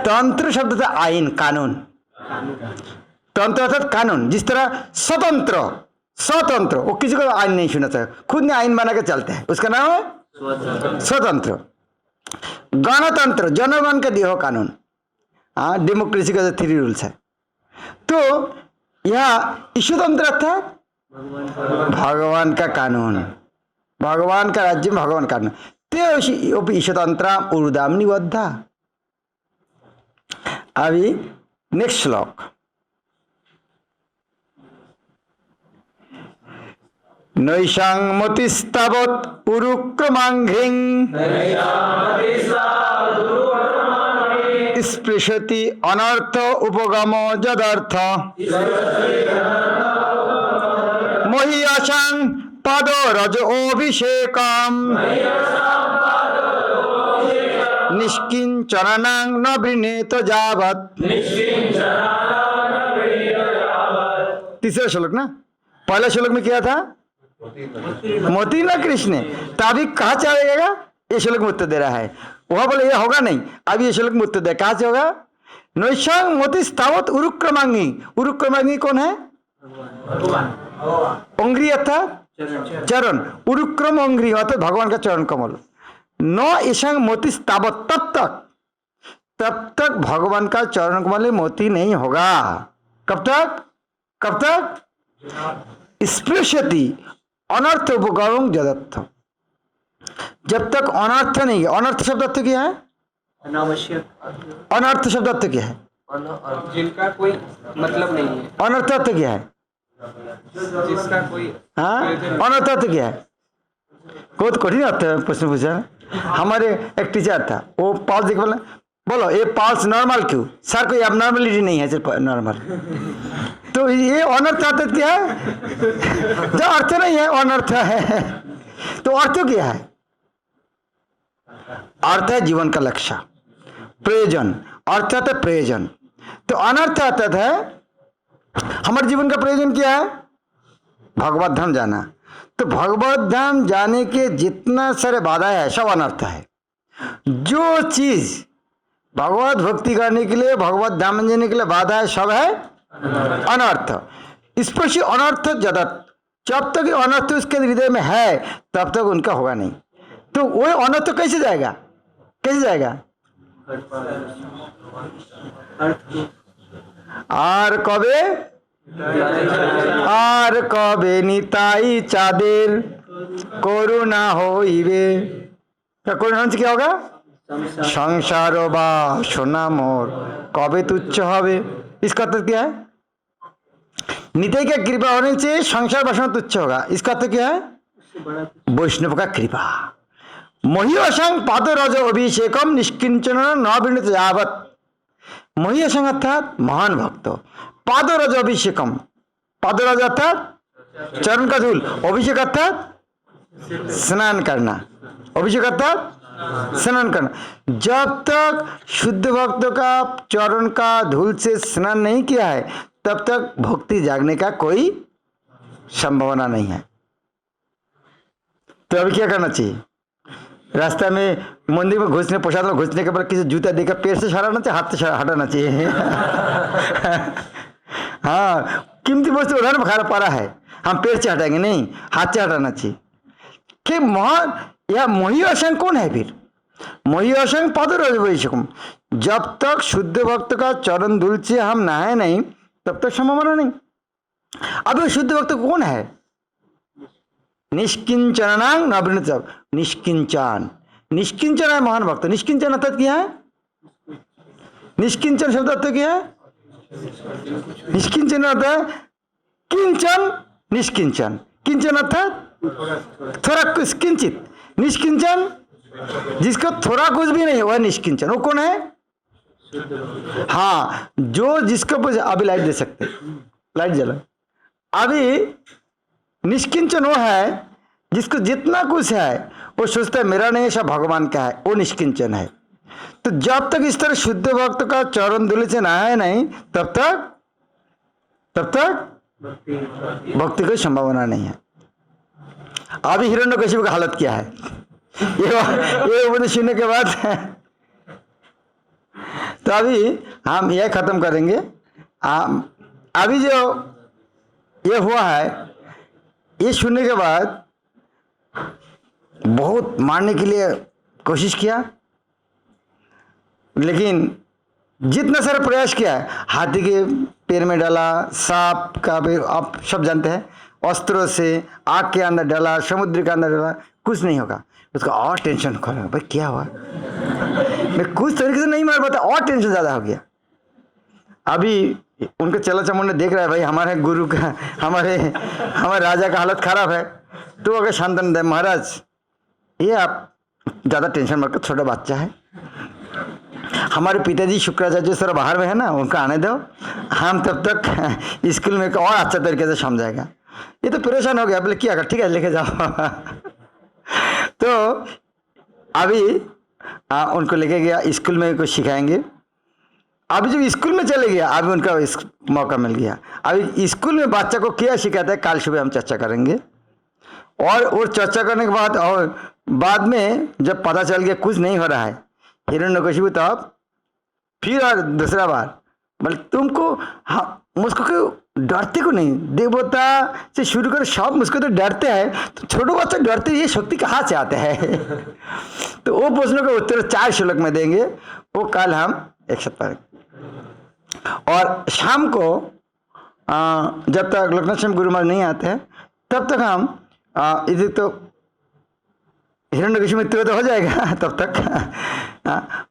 तंत्र शब्द था आइन, कानून। तंत्र अर्थात कानून। जिस तरह स्वतंत्र, स्वतंत्र, वो किसी को आइन नहीं सुना चाहिए, खुद ने आइन बना के चलते हैं, उसका नाम है स्वतंत्र। गणतंत्र, जनगण का दिया हो कानून। हाँ डेमोक्रेसी का जो 3 रूल्स है। तो यह ईशोतंत्र अर्थात भगवान का कानून। भगवान का राज्य में भगवान कारण ते ईशतंत्रा उर्दाम निबद्धा। अभी नेक्स्ट श्लोक। नैषां मतिस्तावत् उरुक्रमांघ्रिं स्पृशति अनर्थ उपगम जदर्थ महीयसां पादरजोऽभिषेकम् निष्किंचनां न वृणेत जावत्। तीसरा श्लोक ना, पहला श्लोक में क्या था? मोती ना कृष्ण, तभी कहा चलेगा? ये श्लोक में उत्तर दे रहा है। वह बोले ये होगा नहीं, अभी ये श्लोक में उत्तर दे, कहा से होगा? नैषां मोती स्थावत उरुक्रमांगी। उरुक्रमांगी कौन है? अंग्री अर्थात चरण, उरुक्रम अंग्री अर्थात भगवान का चरण कमल। न ईशांग मोती स्थावत, तब तक भगवान का चरण कमल में मोती नहीं होगा। कब तक? कब तक? स्पृशति अनर्थ उपगम जदर्थ, जब तक अनर्थ नहीं है। अनर्थ शब्द अर्थ क्या है? अनावश्यक। अनर्थ शब्द अर्थ क्या है? जिनका कोई मतलब नहीं है। अनर्थ अर्थ क्या है? जिसका कोई हाँ, अनर्थ अर्थ क्या है? बहुत कठिन अर्थ है प्रश्न पूछा। हमारे एक टीचर था, वो पाल्स देख बोला, बोलो ये पाल्स नॉर्मल क्यों? सर कोई एबनॉर्मलिटी नहीं है, सिर्फ नॉर्मल। तो ये अनर्थ अर्थ क्या है? जो अर्थ नहीं है अनर्थ है। तो अर्थ क्या है? अर्थ है जीवन का लक्ष्य, प्रयोजन। अर्थ है प्रयोजन। तो अनर्थ अर्थ है हमारे जीवन का प्रयोजन क्या है? भगवत धाम जाना। तो भगवत धाम जाने के जितना सारे बाधाएं है सब अनर्थ है। जो चीज भगवत भक्ति करने के लिए, भगवत धाम जाने के लिए बाधा है, सब है अनर्थ। स्पेशली अनर्थ जदत, जब तक अनर्थ उसके हृदय में है तब तक उनका होगा नहीं। तो वो अनर्थ कैसे जाएगा? कैसे जाएगा? আর কবে নিতাই চাঁদের করুণা হইবে। করুণা क्या होगा? संसार बा सोना मोर कबे तुच्छ হবে। इसका अर्थ क्या है? निताई का कृपा होने से संसार वासना तुच्छ होगा। इसका अर्थ क्या है? वैष्णव का कृपा। महीयसां पादरज अभिषेकम निष्किंचन न वृणीत यावत्। महीयसां अर्थात महान भक्त, पादरज अभिषेकम, पादरज अर्थात चरण का धूल, अभिषेक अर्थात स्नान करना, अभिषेक अर्थात स्नान करना। जब तक शुद्ध भक्त का चरण का धूल से स्नान नहीं किया है तब तक भक्ति जागने का कोई संभावना नहीं है। तो अभी क्या करना चाहिए? रास्ता में मंदिर में घुसने, प्रसाद में घुसने के बाद किसी जूता देकर पैर से हटाना चाहिए, हाथ से हटाना चाहिए। हाँ, कीमती वस्तु उधर में खा पड़ा है, हम पैर से हटाएंगे नहीं, हाथ से हटाना चाहिए। कि महान या महीयसां कौन है फिर? महीयसां पादरजोभिषेकम। जब तक शुद्ध भक्त का चरण धूल से हम नहाए नहीं तब तक संभावना नहीं। अब शुद्ध भक्त कौन है? निष्किंचनां न वृणीत। निष्किंचन, निष्किंचन है महान भक्त। निष्किंचन अर्थात क्या है? निष्किंचन शब्द अर्थ क्या है? निष्किंचन अर्थ है किंचन, निष्किंचन। किंचन अर्थात थोड़ा कुछ, किंचित। निष्किंचन जिसको थोड़ा कुछ भी नहीं, वह निष्किंचन। वो कौन है? हाँ, जो जिसको अभी लाइट दे सकते, लाइट जला। अभी निष्किंचन वो है जिसको जितना कुछ है वो सोचता है मेरा नहीं, सब भगवान का है, वो निष्किंचन है। तो जब तक इस तरह शुद्ध भक्त का चरण धूल से नहाए नहीं तब तक भक्ति की संभावना नहीं है। अभी हिरण्यकशिपु का हालत क्या है? ये उपदेश सुनने के बाद तो अभी हम यह खत्म करेंगे। अभी जो ये हुआ है, ये सुनने के बाद बहुत मारने के लिए कोशिश किया, लेकिन जितना सारा प्रयास किया है, हाथी के पैर में डाला, सांप का पैर आप सब जानते हैं, अस्त्रों से आग के अंदर डाला, समुद्र के अंदर डाला, कुछ नहीं होगा। उसका और टेंशन खोला, भाई क्या हुआ, मैं कुछ तरीके से नहीं मार पाता, और टेंशन ज़्यादा हो गया। अभी उनका चला चामुंडा देख रहा है, भाई हमारे गुरु का, हमारे राजा का हालत खराब है, तो अगर शांतन दे, महाराज ये आप ज़्यादा टेंशन मत करो, छोटा बच्चा है, हमारे पिताजी शुक्राचार्य सर बाहर में है ना, उनको आने दो, हम तब तक स्कूल में और अच्छा तरीके से समझाएगा। ये तो परेशान हो गया, बोले क्या कर, ठीक है लेके जाओ। तो अभी उनको लेके गया स्कूल में, कुछ सिखाएंगे। अभी जब स्कूल में चले गया, अभी उनका मौका मिल गया। अभी स्कूल में बच्चा को क्या सिखाता है, कल सुबह हम चर्चा करेंगे। और चर्चा करने के बाद, और बाद में जब पता चल गया कुछ नहीं हो रहा है, हिरण्यकशिपु तब फिर और दूसरा बार बोले तुमको, हाँ मुझको क्यों डरते को नहीं, देवता से शुरू कर सब मुझको तो डरते हैं, तो छोटो बच्चा डरते, ये शक्ति कहाँ से आते हैं? तो वो प्रश्नों का उत्तर 4 श्लोक में देंगे, वो कल हम एक साथ पढ़ेंगे। और शाम को जब तक लोकनाथ गुरु महाराज नहीं आते हैं, तब तक हम इधर तो हिरण्यकशिपु मृत्यु तो हो जाएगा तब तक।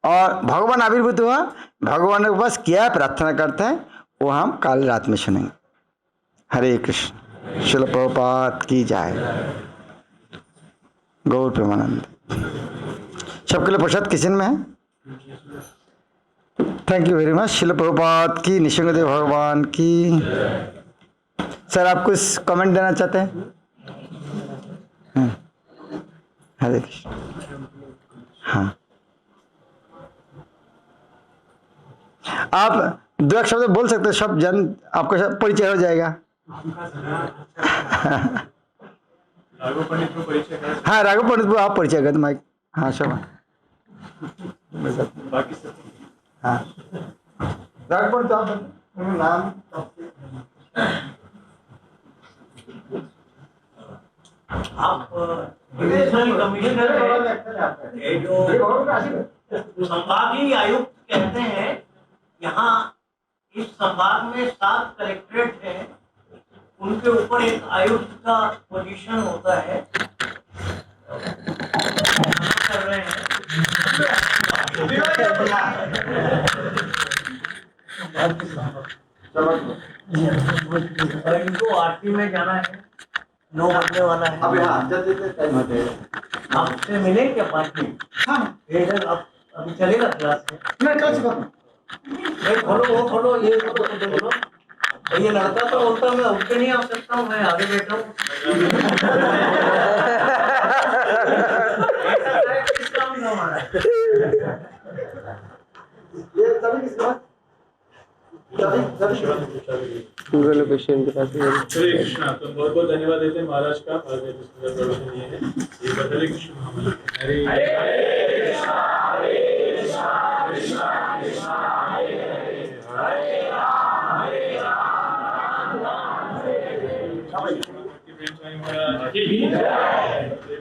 और भगवान आविर्भूत हुआ, भगवान के पास क्या प्रार्थना करते हैं वो हम कल रात में सुनेंगे। हरे कृष्ण। श्रील प्रभुपाद की जय। गौर प्रेमानंद। सबके लिए प्रसाद किचन में है। Thank you very much. Srila Prabhupada की, निसंगदेव भगवान की। सर आप कुछ कमेंट देना चाहते हैं? हरे कृष्ण। हाँ, आप 2 शब्द बोल सकते हैं, सब जन आपको सब परिचय हो जाएगा। राघव पंडित को परिचय करें। हाँ राघव पंडित को आप परिचय कर, माइक। हाँ सब बाकी सब हाँ राघव पंडित आप नाम आप डिविजनल कमिश्नर हैं, ये जो संभागीय आयुक्त कहते हैं, यहाँ इस संभाग में 7 कलेक्ट्रेट हैं, उनके ऊपर एक आयुक्त का पोजीशन होता है। कर रहे हैं और इनको आरती में जाना है, 9 बजने वाला है। आपसे मिले क्या पार्टी? हाँ आप अभी चलेगा क्लास में? मैं कल से खोलो, वो खोलो, ये खोलो। ये लड़का तो बोलता मैं उठ के नहीं आ सकता हूँ, मैं आगे बैठा हूँ। किस काम का हमारा? पूरा लोकेशन के पास। हरे कृष्णा। तो बहुत बहुत धन्यवाद देते हैं महाराज का, प्रवचन दिए हैं। ये हरे कृष्ण। हरे कृष्णा।